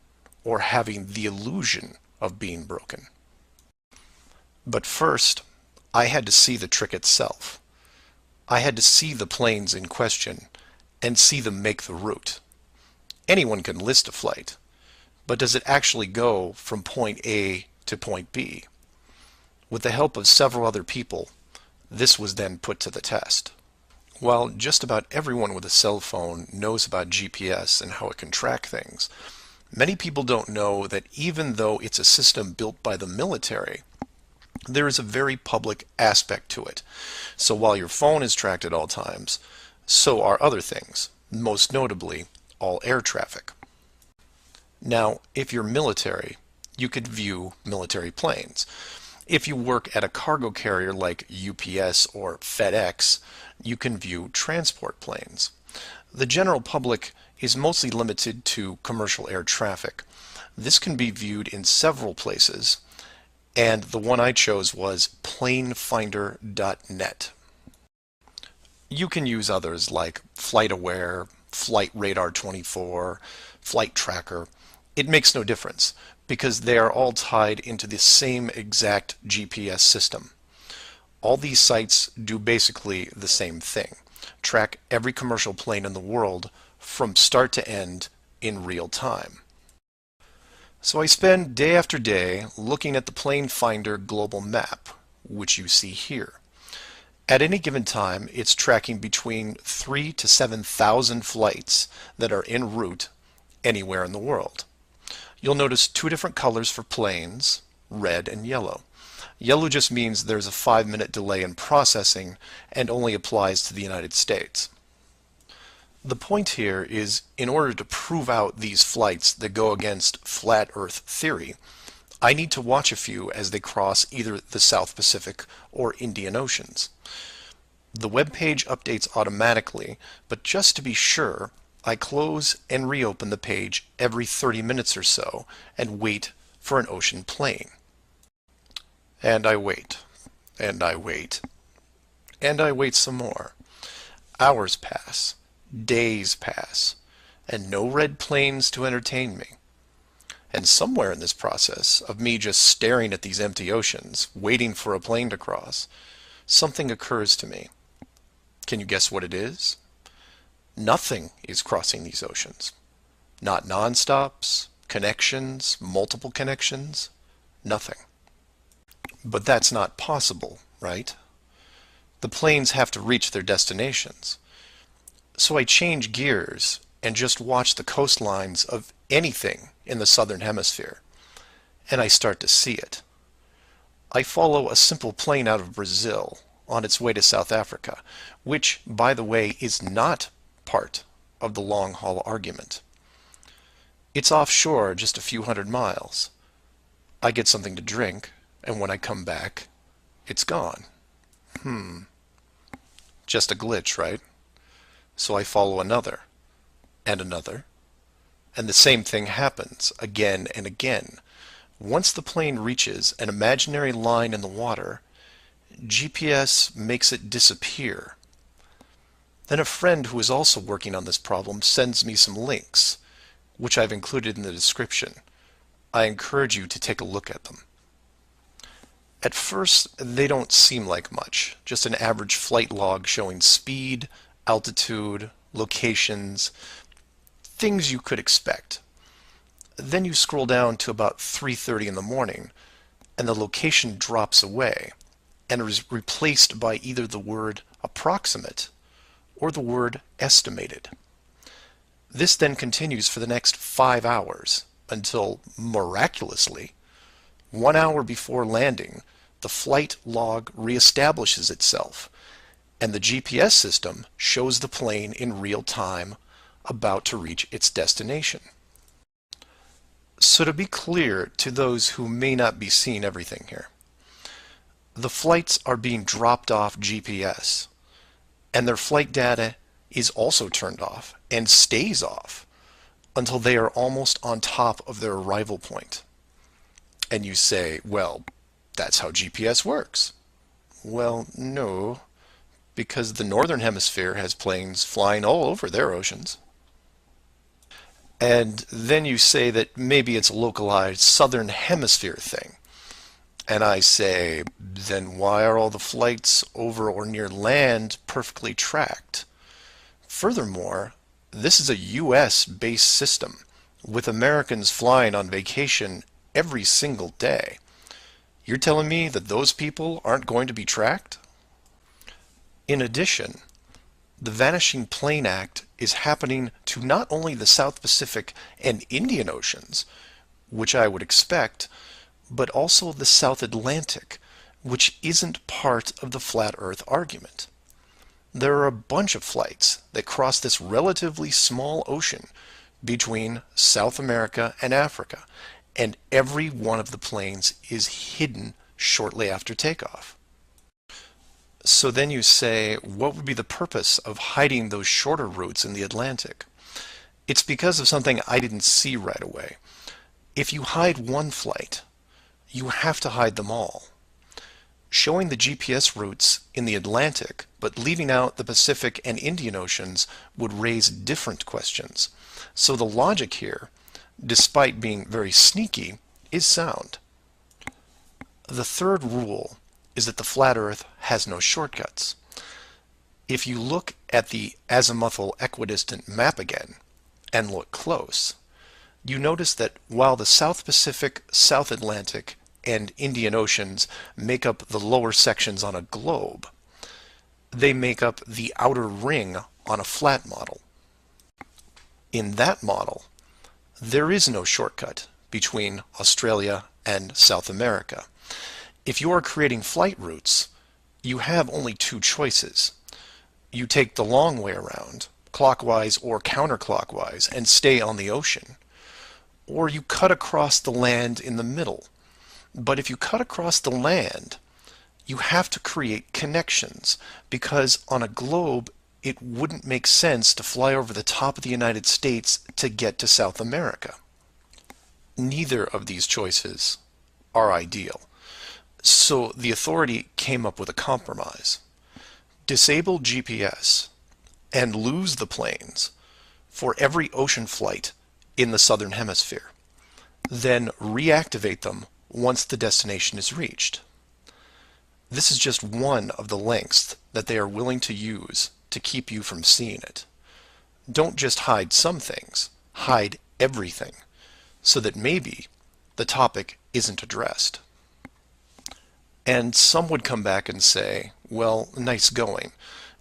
Speaker 1: or having the illusion of being broken. But first, I had to see the trick itself. I had to see the planes in question, and see them make the route. Anyone can list a flight, but does it actually go from point A to point B? With the help of several other people, this was then put to the test. While just about everyone with a cell phone knows about GPS and how it can track things, many people don't know that even though it's a system built by the military, there is a very public aspect to it. So while your phone is tracked at all times, so are other things, most notably all air traffic. Now, if you're military, you could view military planes. If you work at a cargo carrier like UPS or FedEx, you can view transport planes. The general public is mostly limited to commercial air traffic. This can be viewed in several places, and the one I chose was planefinder.net. You can use others like FlightAware, Flight Radar 24, Flight Tracker. It makes no difference because they are all tied into the same exact GPS system. All these sites do basically the same thing, track every commercial plane in the world from start to end in real time. So I spend day after day looking at the Plane Finder global map, which you see here. At any given time, it's tracking between 3,000 to 7,000 flights that are en route anywhere in the world. You'll notice two different colors for planes, red and yellow. Yellow just means there's a 5-minute delay in processing and only applies to the United States. The point here is, in order to prove out these flights that go against flat Earth theory, I need to watch a few as they cross either the South Pacific or Indian Oceans. The web page updates automatically, but just to be sure, I close and reopen the page every 30 minutes or so and wait for an ocean plane. And I wait, and I wait, and I wait some more. Hours pass, days pass, and no red planes to entertain me. And somewhere in this process of me just staring at these empty oceans, waiting for a plane to cross, something occurs to me. Can you guess what it is? Nothing is crossing these oceans. Not non-stops, connections, multiple connections, nothing. But that's not possible, right? The planes have to reach their destinations. So I change gears and just watch the coastlines of anything in the southern hemisphere, and I start to see it. I follow a simple plane out of Brazil on its way to South Africa, which, by the way, is not part of the long-haul argument. It's offshore just a few hundred miles. I get something to drink, and when I come back, it's gone. Just a glitch, right? So I follow another, and another, and the same thing happens again and again. Once the plane reaches an imaginary line in the water, GPS makes it disappear. Then a friend who is also working on this problem sends me some links, which I've included in the description. I encourage you to take a look at them. At first, they don't seem like much, just an average flight log showing speed, altitude, locations, things you could expect. Then you scroll down to about 3:30 in the morning, and the location drops away and is replaced by either the word approximate or the word estimated. This then continues for the next 5 hours until, miraculously, 1 hour before landing, the flight log reestablishes itself, and the GPS system shows the plane in real time about to reach its destination. So to be clear to those who may not be seeing everything here, The flights are being dropped off GPS, and their flight data is also turned off and stays off until they are almost on top of their arrival point. And you say, well, that's how GPS works. Well, no, because the northern hemisphere has planes flying all over their oceans. And then you say that maybe it's a localized southern hemisphere thing. And I say, then why are all the flights over or near land perfectly tracked? Furthermore, this is a US-based system with Americans flying on vacation every single day. You're telling me that those people aren't going to be tracked? In addition, the Vanishing Plane Act is happening to not only the South Pacific and Indian Oceans, which I would expect, but also the South Atlantic, which isn't part of the flat Earth argument. There are a bunch of flights that cross this relatively small ocean between South America and Africa, and every one of the planes is hidden shortly after takeoff. So then you say, what would be the purpose of hiding those shorter routes in the Atlantic? It's because of something I didn't see right away. If you hide one flight, you have to hide them all. Showing the GPS routes in the Atlantic, but leaving out the Pacific and Indian Oceans would raise different questions. So the logic here, despite being very sneaky, is sound. The third rule is that the flat Earth has no shortcuts. If you look at the azimuthal equidistant map again, and look close, you notice that while the South Pacific, South Atlantic, and Indian Oceans make up the lower sections on a globe, they make up the outer ring on a flat model. In that model, there is no shortcut between Australia and South America. If you are creating flight routes, you have only two choices. You take the long way around, clockwise or counterclockwise, and stay on the ocean, or you cut across the land in the middle. But if you cut across the land, you have to create connections, because on a globe it wouldn't make sense to fly over the top of the United States to get to South America. Neither of these choices are ideal. So the authority came up with a compromise. Disable GPS and lose the planes for every ocean flight in the southern hemisphere. Then reactivate them once the destination is reached. This is just one of the lengths that they are willing to use to keep you from seeing it. Don't just hide some things, hide everything, so that maybe the topic isn't addressed. And some would come back and say, well, nice going.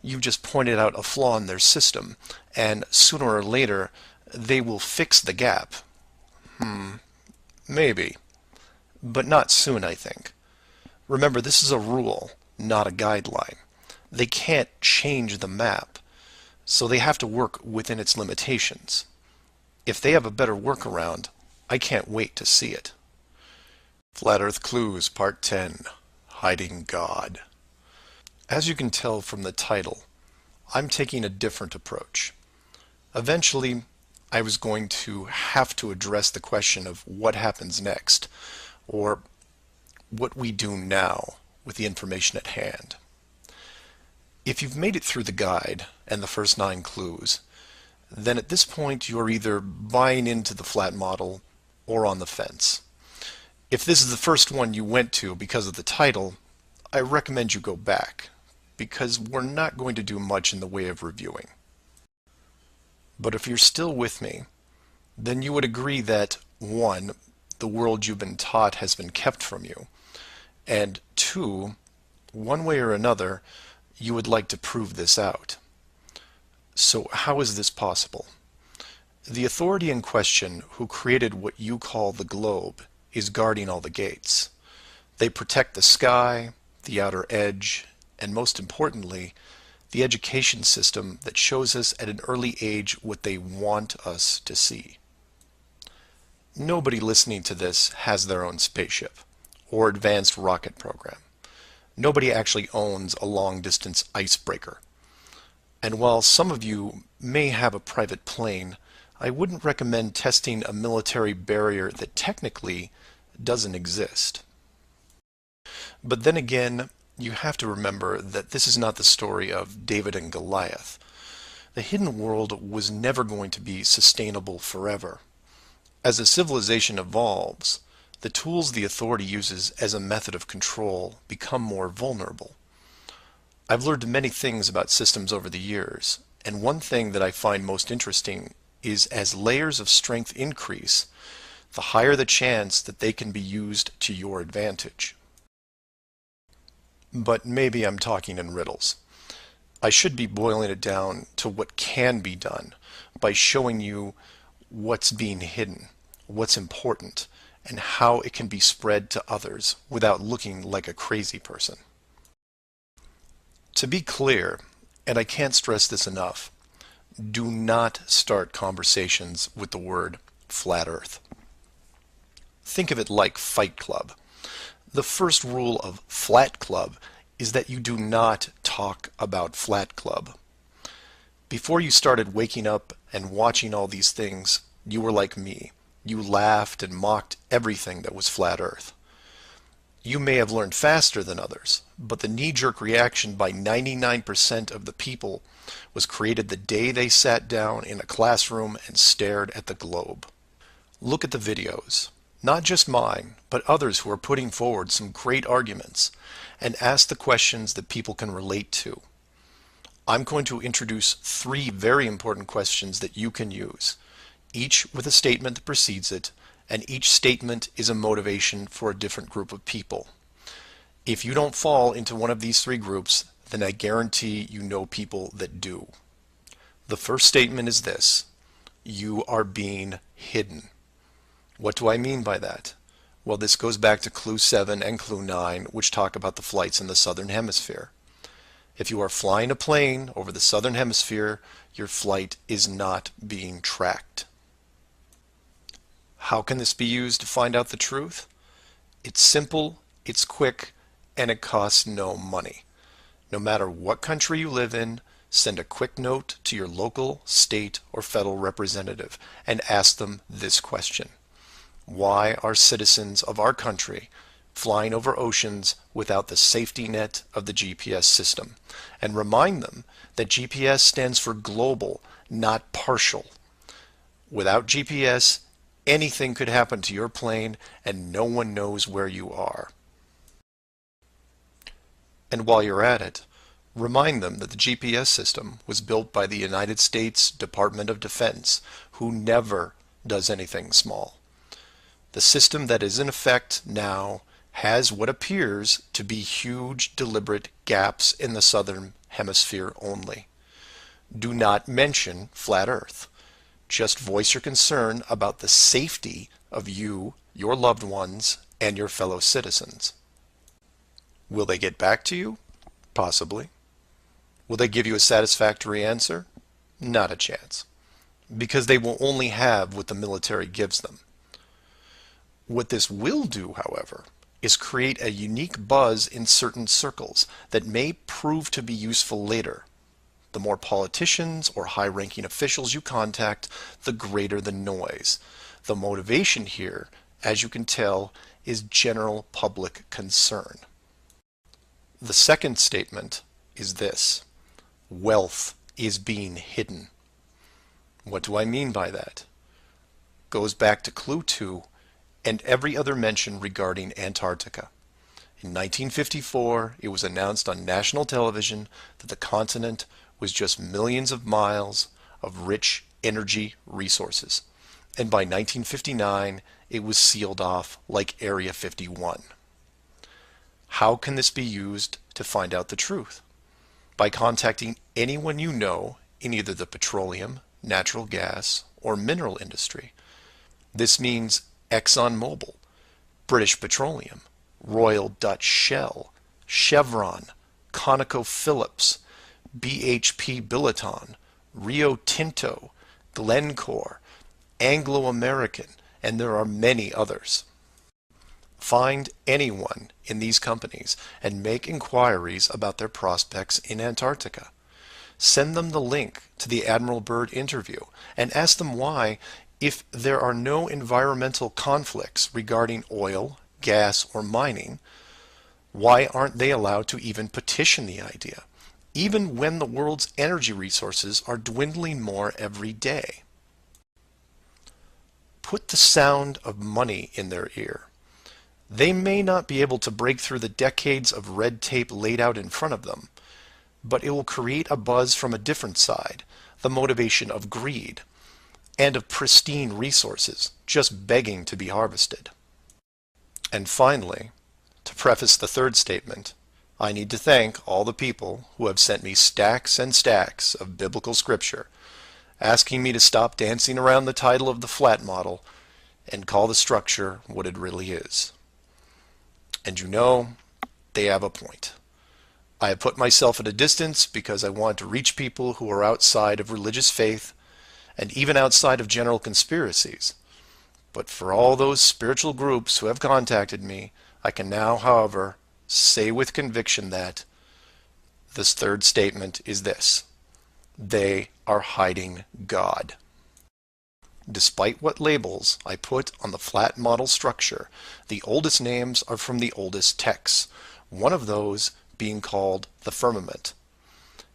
Speaker 1: You've just pointed out a flaw in their system, and sooner or later they will fix the gap. Maybe. But not soon, I think. Remember, this is a rule, not a guideline. They can't change the map, so they have to work within its limitations. If they have a better workaround, I can't wait to see it. Flat Earth Clues, Part 10, Hiding God. As you can tell from the title, I'm taking a different approach. Eventually, I was going to have to address the question of what happens next, or what we do now with the information at hand. If you've made it through the guide and the first 9 clues, then at this point you're either buying into the flat model or on the fence. If this is the first one you went to because of the title, I recommend you go back, because we're not going to do much in the way of reviewing. But if you're still with me, then you would agree that 1, the world you've been taught has been kept from you, and 2, one way or another, you would like to prove this out. So how is this possible? The authority in question who created what you call the globe is guarding all the gates. They protect the sky, the outer edge, and most importantly, the education system that shows us at an early age what they want us to see. Nobody listening to this has their own spaceship or advanced rocket program. Nobody actually owns a long-distance icebreaker. And while some of you may have a private plane, I wouldn't recommend testing a military barrier that technically doesn't exist. But then again, you have to remember that this is not the story of David and Goliath. The hidden world was never going to be sustainable forever. As a civilization evolves, the tools the authority uses as a method of control become more vulnerable. I've learned many things about systems over the years, and one thing that I find most interesting is as layers of strength increase, the higher the chance that they can be used to your advantage. But maybe I'm talking in riddles. I should be boiling it down to what can be done by showing you what's being hidden, what's important, and how it can be spread to others without looking like a crazy person. To be clear, and I can't stress this enough, do not start conversations with the word flat earth. Think of it like Fight Club. The first rule of Flat Club is that you do not talk about Flat Club. Before you started waking up and watching all these things, you were like me. You laughed and mocked everything that was flat earth. You may have learned faster than others, but the knee-jerk reaction by 99% of the people was created the day they sat down in a classroom and stared at the globe. Look at the videos. Not just mine, but others who are putting forward some great arguments, and ask the questions that people can relate to. I'm going to introduce 3 very important questions that you can use, each with a statement that precedes it, and each statement is a motivation for a different group of people. If you don't fall into one of these 3 groups, then I guarantee you know people that do. The first statement is this: you are being hidden. What do I mean by that? Well, this goes back to Clue 7 and Clue 9, which talk about the flights in the Southern Hemisphere. If you are flying a plane over the Southern Hemisphere, your flight is not being tracked. How can this be used to find out the truth? It's simple, it's quick, and it costs no money. No matter what country you live in, send a quick note to your local, state, or federal representative and ask them this question: why are citizens of our country flying over oceans without the safety net of the GPS system? And remind them that GPS stands for global, not partial. Without GPS, anything could happen to your plane and no one knows where you are. And while you're at it, remind them that the GPS system was built by the United States Department of Defense, who never does anything small. The system that is in effect now has what appears to be huge deliberate gaps in the Southern Hemisphere only. Do not mention flat Earth. Just voice your concern about the safety of you, your loved ones, and your fellow citizens. Will they get back to you? Possibly. Will they give you a satisfactory answer? Not a chance. Because they will only have what the military gives them. What this will do, however, is create a unique buzz in certain circles that may prove to be useful later. The more politicians or high-ranking officials you contact, the greater the noise. The motivation here, as you can tell, is general public concern. The second statement is this: wealth is being hidden. What do I mean by that? Goes back to Clue 2 and every other mention regarding Antarctica. In 1954, it was announced on national television that the continent was just millions of miles of rich energy resources. And by 1959, it was sealed off like Area 51. How can this be used to find out the truth? By contacting anyone you know in either the petroleum, natural gas, or mineral industry. This means ExxonMobil, British Petroleum, Royal Dutch Shell, Chevron, ConocoPhillips, BHP Billiton, Rio Tinto, Glencore, Anglo-American, and there are many others. Find anyone in these companies and make inquiries about their prospects in Antarctica. Send them the link to the Admiral Byrd interview and ask them why, if there are no environmental conflicts regarding oil, gas, or mining, why aren't they allowed to even petition the idea, even when the world's energy resources are dwindling more every day? Put the sound of money in their ear. They may not be able to break through the decades of red tape laid out in front of them, but it will create a buzz from a different side, the motivation of greed, and of pristine resources just begging to be harvested. And finally, to preface the third statement, I need to thank all the people who have sent me stacks and stacks of biblical scripture, asking me to stop dancing around the title of the flat model and call the structure what it really is. And you know, they have a point. I have put myself at a distance because I want to reach people who are outside of religious faith and even outside of general conspiracies. But for all those spiritual groups who have contacted me, I can now, however, say with conviction that this third statement is this: they are hiding God. Despite what labels I put on the flat model structure, the oldest names are from the oldest texts, one of those being called the firmament.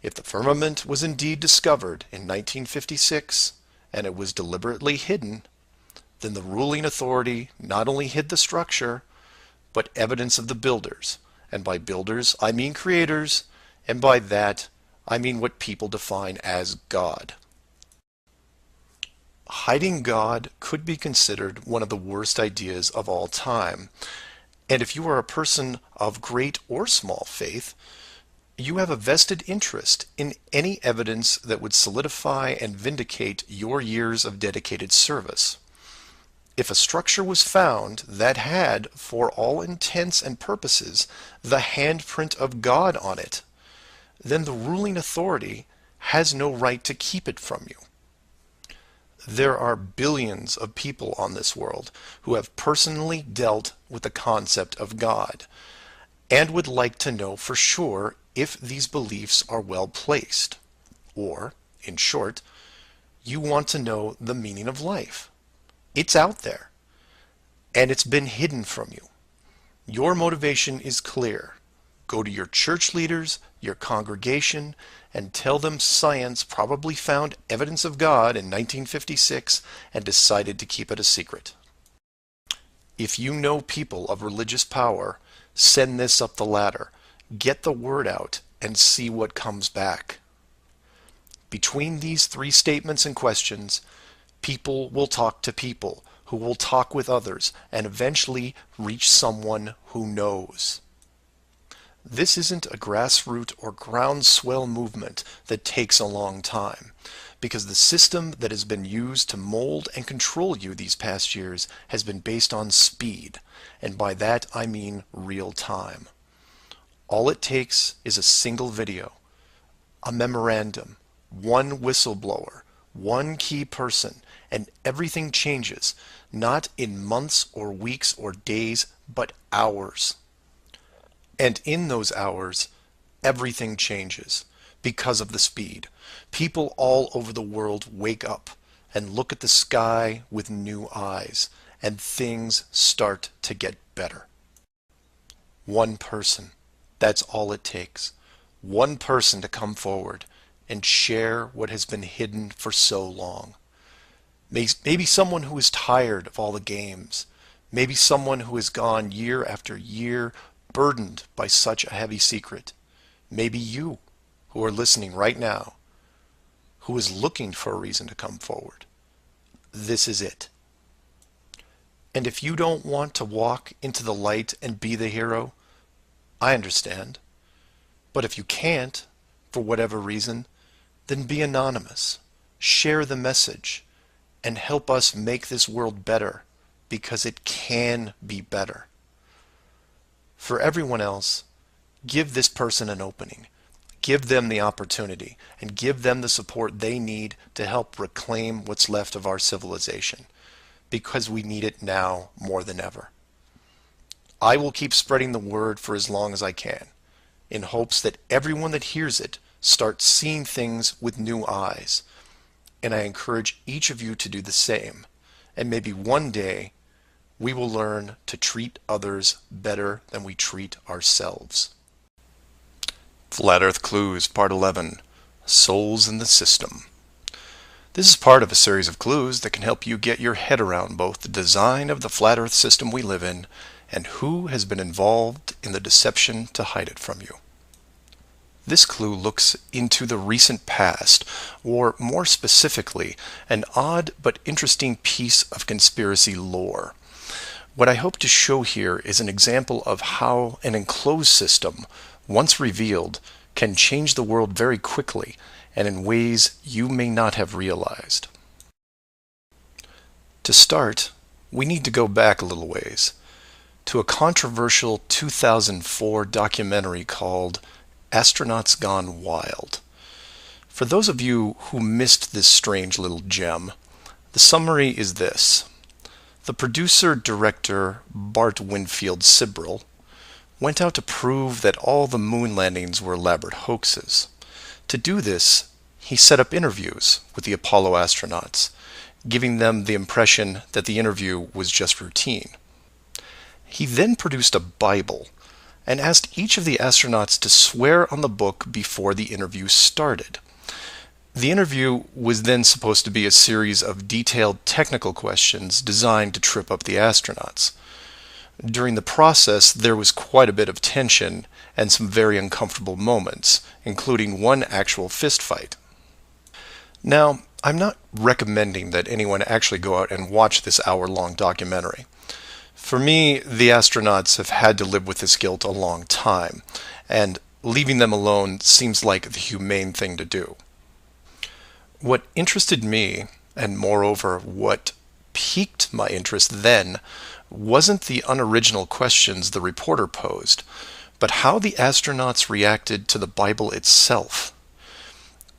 Speaker 1: If the firmament was indeed discovered in 1956 and it was deliberately hidden, then the ruling authority not only hid the structure, but evidence of the builders. And by builders, I mean creators, and by that, I mean what people define as God. Hiding God could be considered one of the worst ideas of all time. And if you are a person of great or small faith, you have a vested interest in any evidence that would solidify and vindicate your years of dedicated service. If a structure was found that had, for all intents and purposes, the handprint of God on it, then the ruling authority has no right to keep it from you. There are billions of people on this world who have personally dealt with the concept of God and would like to know for sure if these beliefs are well placed. Or, in short, you want to know the meaning of life. It's out there, and it's been hidden from you. Your motivation is clear. Go to your church leaders, your congregation, and tell them science probably found evidence of God in 1956 and decided to keep it a secret. If you know people of religious power, send this up the ladder. Get the word out and see what comes back. Between these three statements and questions, people will talk to people who will talk with others and eventually reach someone who knows. This isn't a grassroots or groundswell movement that takes a long time, because the system that has been used to mold and control you these past years has been based on speed, and by that I mean real time. All it takes is a single video, a memorandum, one whistleblower, one key person, and everything changes, not in months or weeks or days, but hours. And in those hours, everything changes because of the speed. People all over the world wake up and look at the sky with new eyes, and things start to get better. One person, that's all it takes. One person to come forward and share what has been hidden for so long. Maybe someone who is tired of all the games. Maybe someone who has gone year after year burdened by such a heavy secret. Maybe you, who are listening right now, who is looking for a reason to come forward. This is it. And if you don't want to walk into the light and be the hero, I understand. But if you can't, for whatever reason, then be anonymous. Share the message and help us make this world better, because it can be better. For everyone else, give this person an opening. Give them the opportunity and give them the support they need to help reclaim what's left of our civilization, because we need it now more than ever. I will keep spreading the word for as long as I can, in hopes that everyone that hears it starts seeing things with new eyes. And I encourage each of you to do the same. And maybe one day we will learn to treat others better than we treat ourselves. Flat Earth Clues, Part 11, Souls in the System. This is part of a series of clues that can help you get your head around both the design of the flat Earth system we live in and who has been involved in the deception to hide it from you. This clue looks into the recent past, or more specifically, an odd but interesting piece of conspiracy lore. What I hope to show here is an example of how an enclosed system, once revealed, can change the world very quickly and in ways you may not have realized. To start, we need to go back a little ways, to a controversial 2004 documentary called Astronauts Gone Wild. For those of you who missed this strange little gem, the summary is this. The producer-director Bart Winfield Sibrel went out to prove that all the moon landings were elaborate hoaxes. To do this, he set up interviews with the Apollo astronauts, giving them the impression that the interview was just routine. He then produced a Bible and asked each of the astronauts to swear on the book before the interview started. The interview was then supposed to be a series of detailed technical questions designed to trip up the astronauts. During the process, there was quite a bit of tension and some very uncomfortable moments, including one actual fist fight. Now, I'm not recommending that anyone actually go out and watch this hour-long documentary. For me, the astronauts have had to live with this guilt a long time, and leaving them alone seems like the humane thing to do. What interested me, and moreover what piqued my interest then, wasn't the unoriginal questions the reporter posed, but how the astronauts reacted to the Bible itself.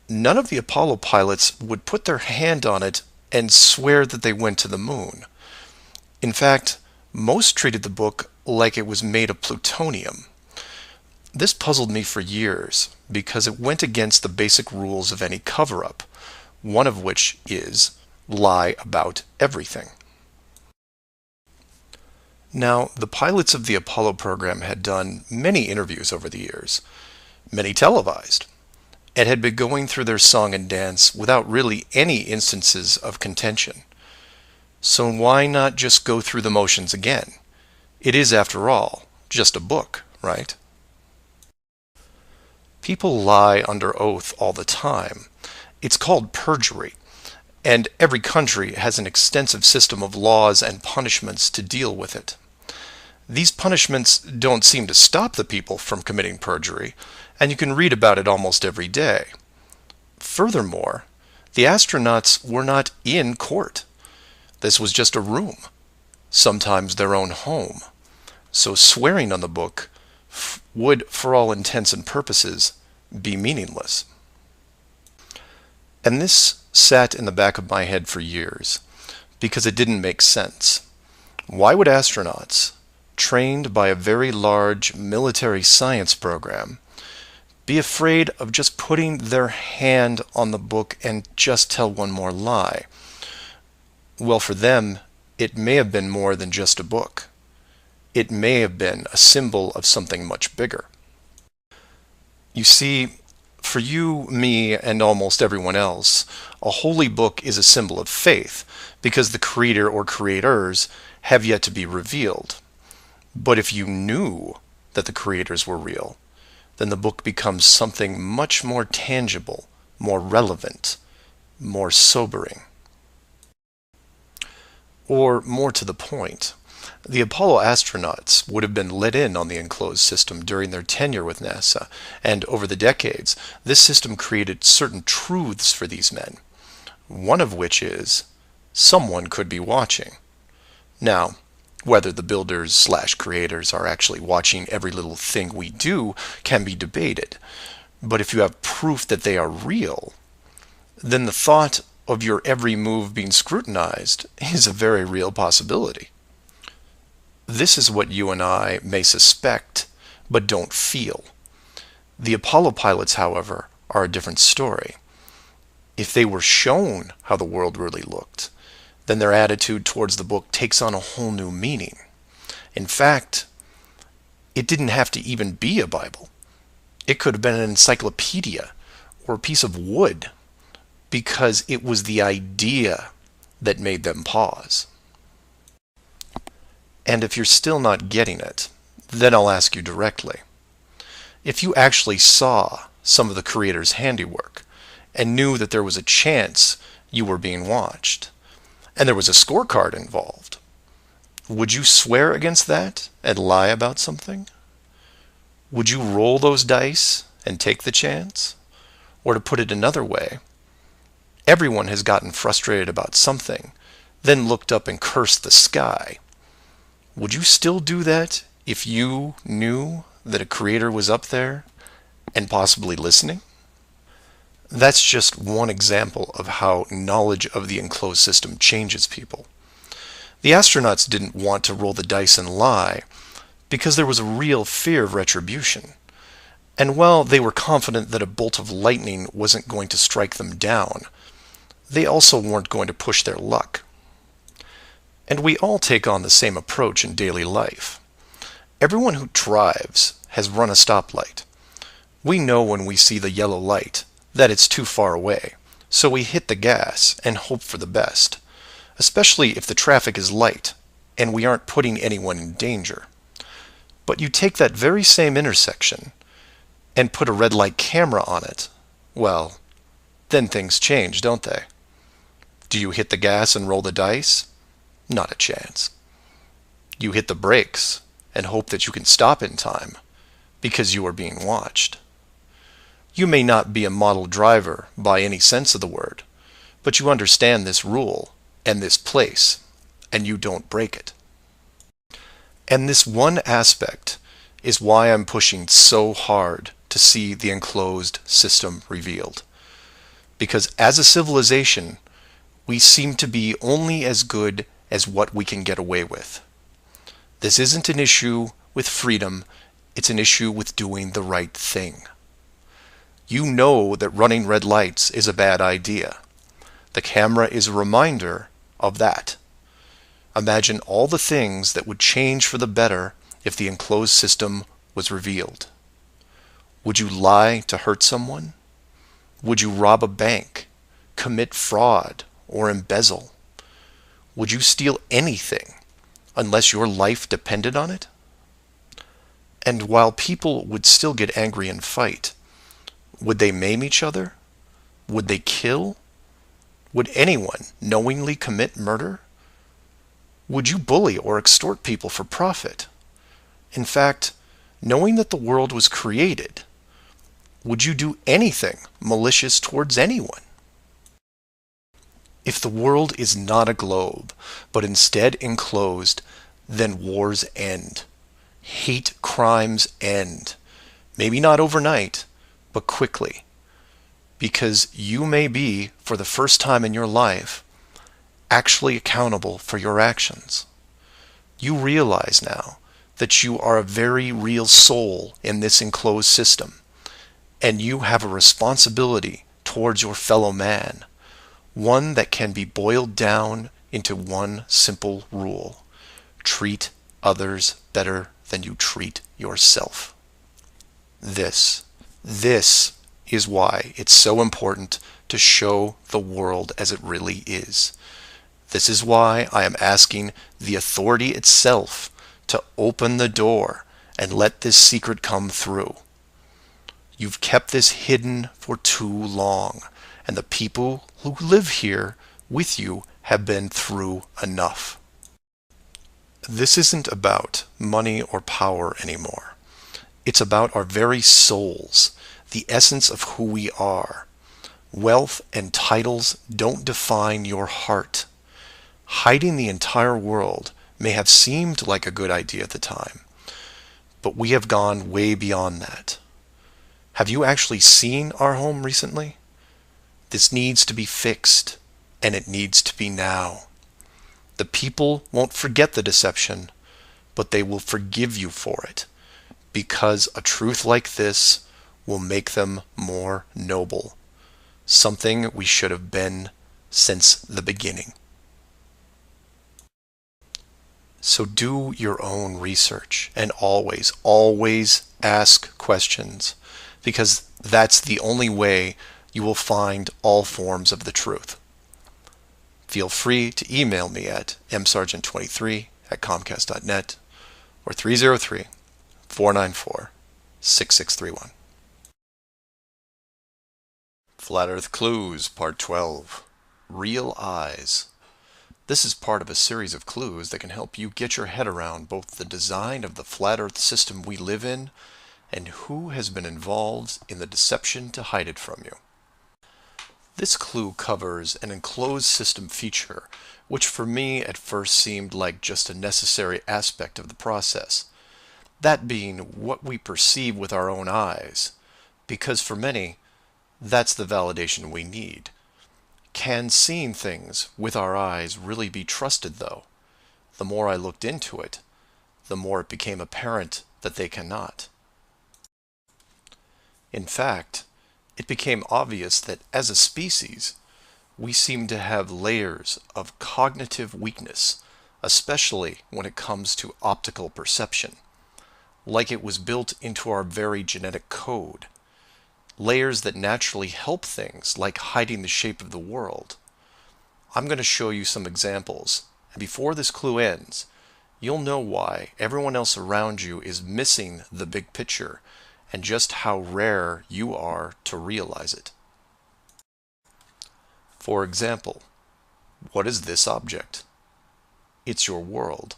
Speaker 1: None of the Apollo pilots would put their hand on it and swear that they went to the moon. In fact, most treated the book like it was made of plutonium. This puzzled me for years because it went against the basic rules of any cover-up, one of which is lie about everything. Now, the pilots of the Apollo program had done many interviews over the years, many televised, and had been going through their song and dance without really any instances of contention. So why not just go through the motions again? It is, after all, just a book, right? People lie under oath all the time. It's called perjury, and every country has an extensive system of laws and punishments to deal with it. These punishments don't seem to stop the people from committing perjury, and you can read about it almost every day. Furthermore, the astronauts were not in court. This was just a room, sometimes their own home. So swearing on the book would, for all intents and purposes, be meaningless. And this sat in the back of my head for years, because it didn't make sense. Why would astronauts, trained by a very large military science program, be afraid of just putting their hand on the book and just tell one more lie? Well, for them, it may have been more than just a book. It may have been a symbol of something much bigger. You see, for you, me, and almost everyone else, a holy book is a symbol of faith, because the creator or creators have yet to be revealed. But if you knew that the creators were real, then the book becomes something much more tangible, more relevant, more sobering. Or more to the point, the Apollo astronauts would have been let in on the enclosed system during their tenure with NASA, and over the decades, this system created certain truths for these men, one of which is, someone could be watching. Now, whether the builders/creators are actually watching every little thing we do can be debated, but if you have proof that they are real, then the thought of your every move being scrutinized is a very real possibility. This is what you and I may suspect, but don't feel. The Apollo pilots, however, are a different story. If they were shown how the world really looked, then their attitude towards the book takes on a whole new meaning. In fact, it didn't have to even be a Bible. It could have been an encyclopedia or a piece of wood, because it was the idea that made them pause. And if you're still not getting it, then I'll ask you directly. If you actually saw some of the creator's handiwork and knew that there was a chance you were being watched, and there was a scorecard involved, would you swear against that and lie about something? Would you roll those dice and take the chance? Or to put it another way, everyone has gotten frustrated about something, then looked up and cursed the sky. Would you still do that if you knew that a creator was up there and possibly listening? That's just one example of how knowledge of the enclosed system changes people. The astronauts didn't want to roll the dice and lie because there was a real fear of retribution. And while they were confident that a bolt of lightning wasn't going to strike them down, they also weren't going to push their luck. And we all take on the same approach in daily life. Everyone who drives has run a stoplight. We know when we see the yellow light that it's too far away, so we hit the gas and hope for the best, especially if the traffic is light and we aren't putting anyone in danger. But you take that very same intersection and put a red light camera on it, well, then things change, don't they? Do you hit the gas and roll the dice? Not a chance. You hit the brakes and hope that you can stop in time because you are being watched. You may not be a model driver by any sense of the word, but you understand this rule and this place, and you don't break it. And this one aspect is why I'm pushing so hard to see the enclosed system revealed. Because as a civilization, we seem to be only as good as what we can get away with. This isn't an issue with freedom, it's an issue with doing the right thing. You know that running red lights is a bad idea. The camera is a reminder of that. Imagine all the things that would change for the better if the enclosed system was revealed. Would you lie to hurt someone? Would you rob a bank, commit fraud, or embezzle? Would you steal anything unless your life depended on it? And while people would still get angry and fight, would they maim each other? Would they kill? Would anyone knowingly commit murder? Would you bully or extort people for profit? In fact, knowing that the world was created, would you do anything malicious towards anyone? If the world is not a globe, but instead enclosed, then wars end. Hate crimes end. Maybe not overnight, but quickly. Because you may be, for the first time in your life, actually accountable for your actions. You realize now that you are a very real soul in this enclosed system, and you have a responsibility towards your fellow man. One that can be boiled down into one simple rule: treat others better than you treat yourself. This is why it's so important to show the world as it really is. This is why I am asking the authority itself to open the door and let this secret come through. You've kept this hidden for too long, and the people who live here with you have been through enough. This isn't about money or power anymore. It's about our very souls, the essence of who we are. Wealth and titles don't define your heart. Hiding the entire world may have seemed like a good idea at the time, but we have gone way beyond that. Have you actually seen our home recently? This needs to be fixed, and it needs to be now. The people won't forget the deception, but they will forgive you for it, because a truth like this will make them more noble, something we should have been since the beginning. So do your own research and always, always ask questions, because that's the only way you will find all forms of the truth. Feel free to email me at msargent23@comcast.net or 303-494-6631. Flat Earth Clues, Part 12. Real Eyes. This is part of a series of clues that can help you get your head around both the design of the flat Earth system we live in and who has been involved in the deception to hide it from you. This clue covers an enclosed system feature, which for me at first seemed like just a necessary aspect of the process. That being what we perceive with our own eyes, because for many, that's the validation we need. Can seeing things with our eyes really be trusted, though? The more I looked into it, the more it became apparent that they cannot. In fact, it became obvious that as a species, we seem to have layers of cognitive weakness, especially when it comes to optical perception, like it was built into our very genetic code. Layers that naturally help things like hiding the shape of the world. I'm going to show you some examples, and before this clue ends, you'll know why everyone else around you is missing the big picture and just how rare you are to realize it. For example, what is this object? It's your world.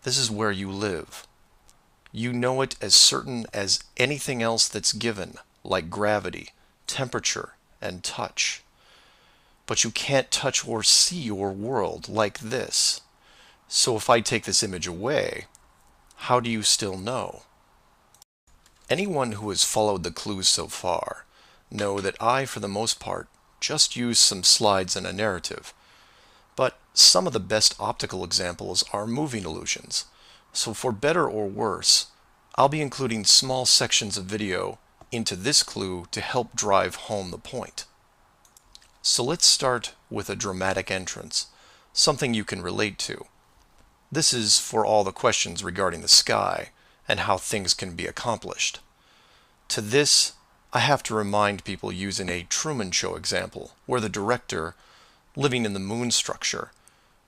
Speaker 1: This is where you live. You know it as certain as anything else that's given, like gravity, temperature, and touch. But you can't touch or see your world like this. So if I take this image away, how do you still know? Anyone who has followed the clues so far know that I, for the most part, just use some slides and a narrative. But some of the best optical examples are moving illusions. So for better or worse, I'll be including small sections of video into this clue to help drive home the point. So let's start with a dramatic entrance, something you can relate to. This is for all the questions regarding the sky and how things can be accomplished. To this, I have to remind people using a Truman Show example, where the director, living in the moon structure,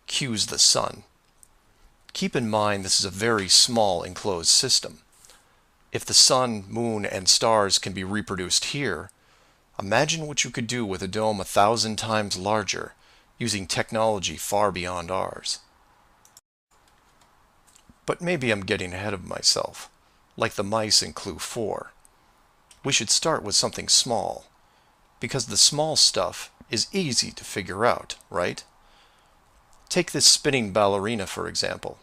Speaker 1: cues the sun. Keep in mind this is a very small enclosed system. If the sun, moon, and stars can be reproduced here, imagine what you could do with a dome 1,000 times larger, using technology far beyond ours. But maybe I'm getting ahead of myself, like the mice in Clue 4. We should start with something small, because the small stuff is easy to figure out, right? Take this spinning ballerina, for example.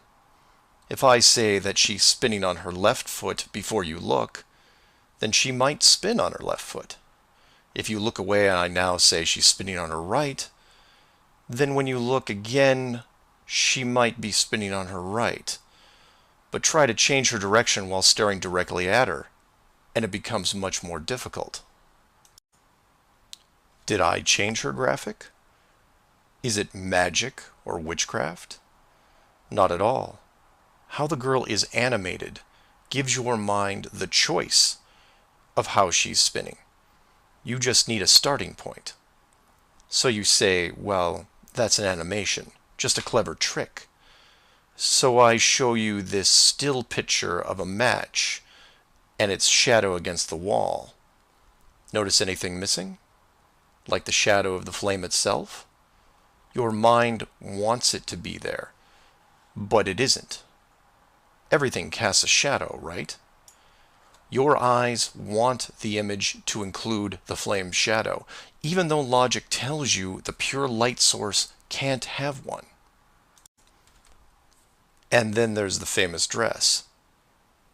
Speaker 1: If I say that she's spinning on her left foot before you look, then she might spin on her left foot. If you look away and I now say she's spinning on her right, then when you look again, she might be spinning on her right. But try to change her direction while staring directly at her, and it becomes much more difficult. Did I change her graphic? Is it magic or witchcraft? Not at all. How the girl is animated gives your mind the choice of how she's spinning. You just need a starting point. So you say, well, that's an animation, just a clever trick. So I show you this still picture of a match and its shadow against the wall. Notice anything missing? Like the shadow of the flame itself? Your mind wants it to be there, but it isn't. Everything casts a shadow, right? Your eyes want the image to include the flame's shadow, even though logic tells you the pure light source can't have one. And then there's the famous dress,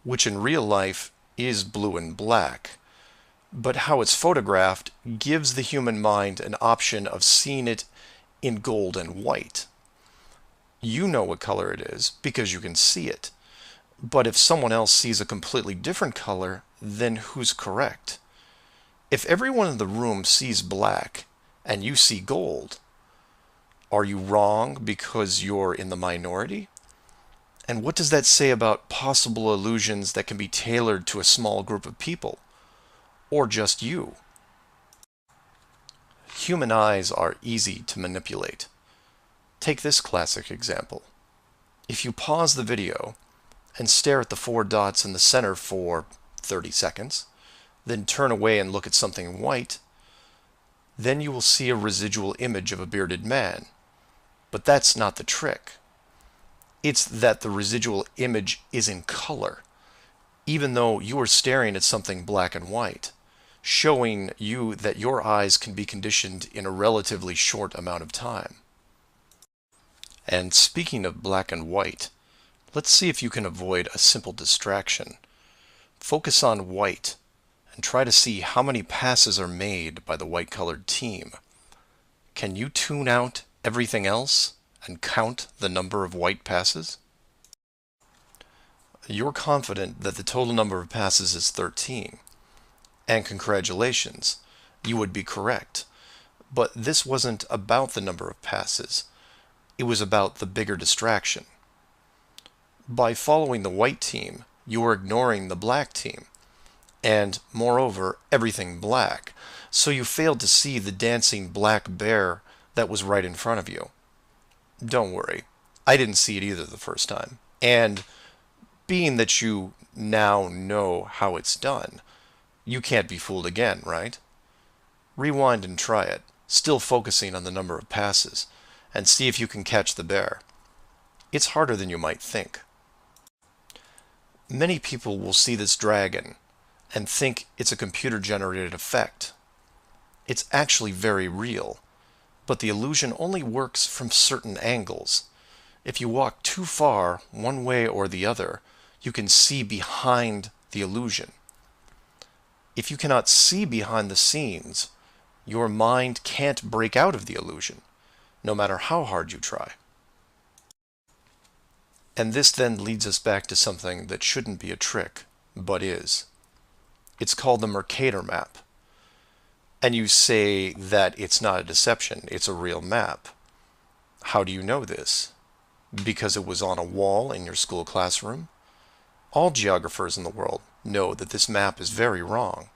Speaker 1: which in real life is blue and black, but how it's photographed gives the human mind an option of seeing it in gold and white. You know what color it is because you can see it. But if someone else sees a completely different color, then who's correct? If everyone in the room sees black and you see gold, are you wrong because you're in the minority? And what does that say about possible illusions that can be tailored to a small group of people? Or just you? Human eyes are easy to manipulate. Take this classic example. If you pause the video and stare at the 4 dots in the center for 30 seconds, then turn away and look at something white, then you will see a residual image of a bearded man. But that's not the trick. It's that the residual image is in color, even though you are staring at something black and white, showing you that your eyes can be conditioned in a relatively short amount of time. And speaking of black and white, let's see if you can avoid a simple distraction. Focus on white and try to see how many passes are made by the white-colored team. Can you tune out everything else and count the number of white passes? You're confident that the total number of passes is 13. And congratulations, you would be correct. But this wasn't about the number of passes. It was about the bigger distraction. By following the white team, you are ignoring the black team. And, moreover, everything black. So you failed to see the dancing black bear that was right in front of you. Don't worry, I didn't see it either the first time. And being that you now know how it's done, you can't be fooled again, right? Rewind and try it, still focusing on the number of passes, and see if you can catch the bear. It's harder than you might think. Many people will see this dragon and think it's a computer-generated effect. It's actually very real, but the illusion only works from certain angles. If you walk too far one way or the other, you can see behind the illusion. If you cannot see behind the scenes, your mind can't break out of the illusion, no matter how hard you try. And this then leads us back to something that shouldn't be a trick, but is. It's called the Mercator map. And you say that it's not a deception, it's a real map. How do you know this? Because it was on a wall in your school classroom? All geographers in the world know that this map is very wrong.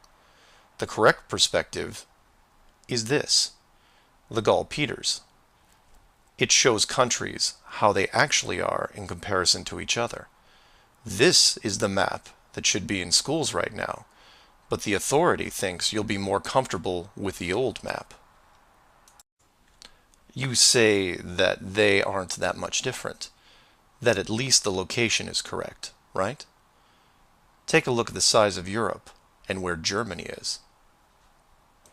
Speaker 1: The correct perspective is this, the Gall-Peters. It shows countries how they actually are in comparison to each other. This is the map that should be in schools right now, but the authority thinks you'll be more comfortable with the old map. You say that they aren't that much different, that at least the location is correct, right? Take a look at the size of Europe and where Germany is.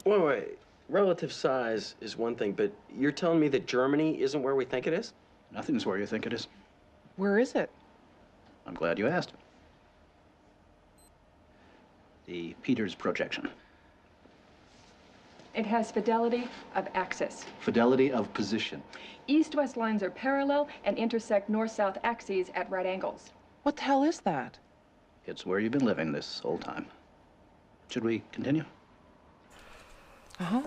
Speaker 6: Wait. Relative size is one thing, but you're telling me that Germany isn't where we think it is?
Speaker 7: Nothing's where you think it is.
Speaker 8: Where is it?
Speaker 7: I'm glad you asked. The Peters projection.
Speaker 9: It has fidelity of axis.
Speaker 7: Fidelity of position.
Speaker 9: East-west lines are parallel and intersect north-south axes at right angles.
Speaker 8: What the hell is that?
Speaker 7: It's where you've been living this whole time. Should we continue?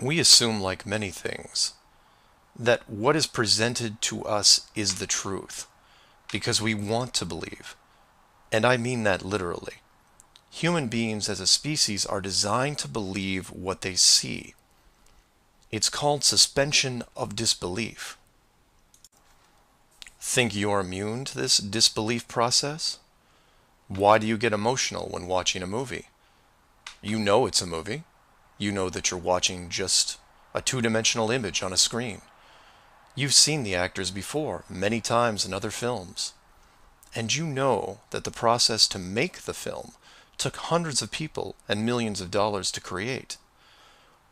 Speaker 1: We assume, like many things, that what is presented to us is the truth, because we want to believe. And I mean that literally. Human beings as a species are designed to believe what they see. It's called suspension of disbelief. Think you're immune to this disbelief process? Why do you get emotional when watching a movie? You know it's a movie. You know that you're watching just a two-dimensional image on a screen. You've seen the actors before, many times in other films. And you know that the process to make the film took hundreds of people and millions of dollars to create.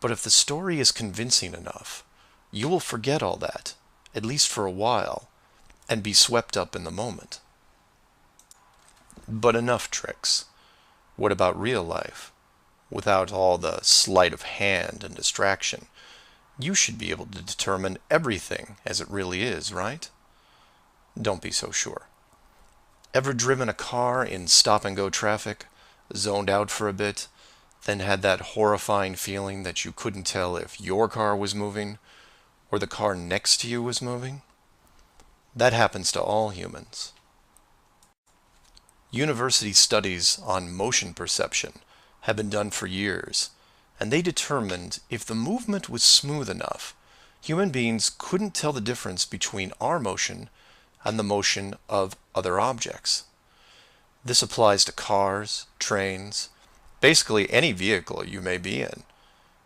Speaker 1: But if the story is convincing enough, you will forget all that, at least for a while, and be swept up in the moment. But enough tricks. What about real life? Without all the sleight of hand and distraction, you should be able to determine everything as it really is, right? Don't be so sure. Ever driven a car in stop-and-go traffic, zoned out for a bit, then had that horrifying feeling that you couldn't tell if your car was moving or the car next to you was moving? That happens to all humans. University studies on motion perception have been done for years, and they determined if the movement was smooth enough, human beings couldn't tell the difference between our motion and the motion of other objects. This applies to cars, trains, basically any vehicle you may be in,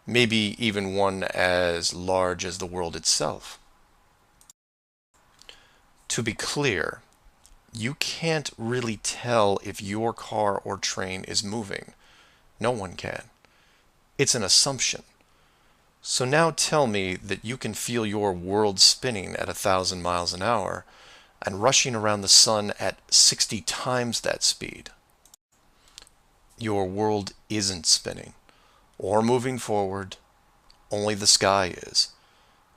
Speaker 1: maybe even one as large as the world itself. To be clear, you can't really tell if your car or train is moving. No one can. It's an assumption. So now tell me that you can feel your world spinning at 1,000 miles an hour and rushing around the sun at 60 times that speed. Your world isn't spinning or moving forward, only the sky is.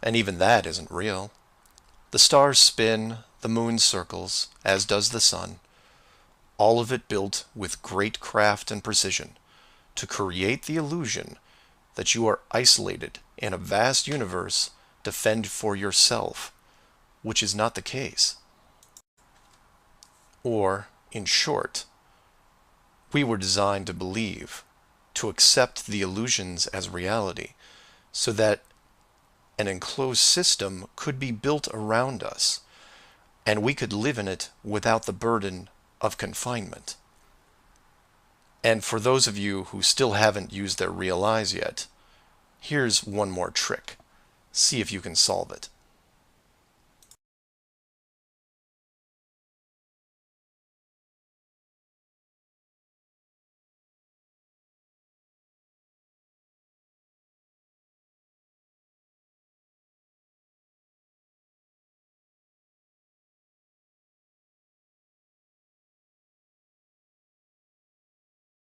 Speaker 1: And even that isn't real. The stars spin, the moon circles, as does the sun, all of it built with great craft and precision to create the illusion that you are isolated in a vast universe to fend for yourself, which is not the case. Or, in short, we were designed to believe, to accept the illusions as reality, so that an enclosed system could be built around us, and we could live in it without the burden of confinement. And for those of you who still haven't used their real eyes yet, here's one more trick. See if you can solve it.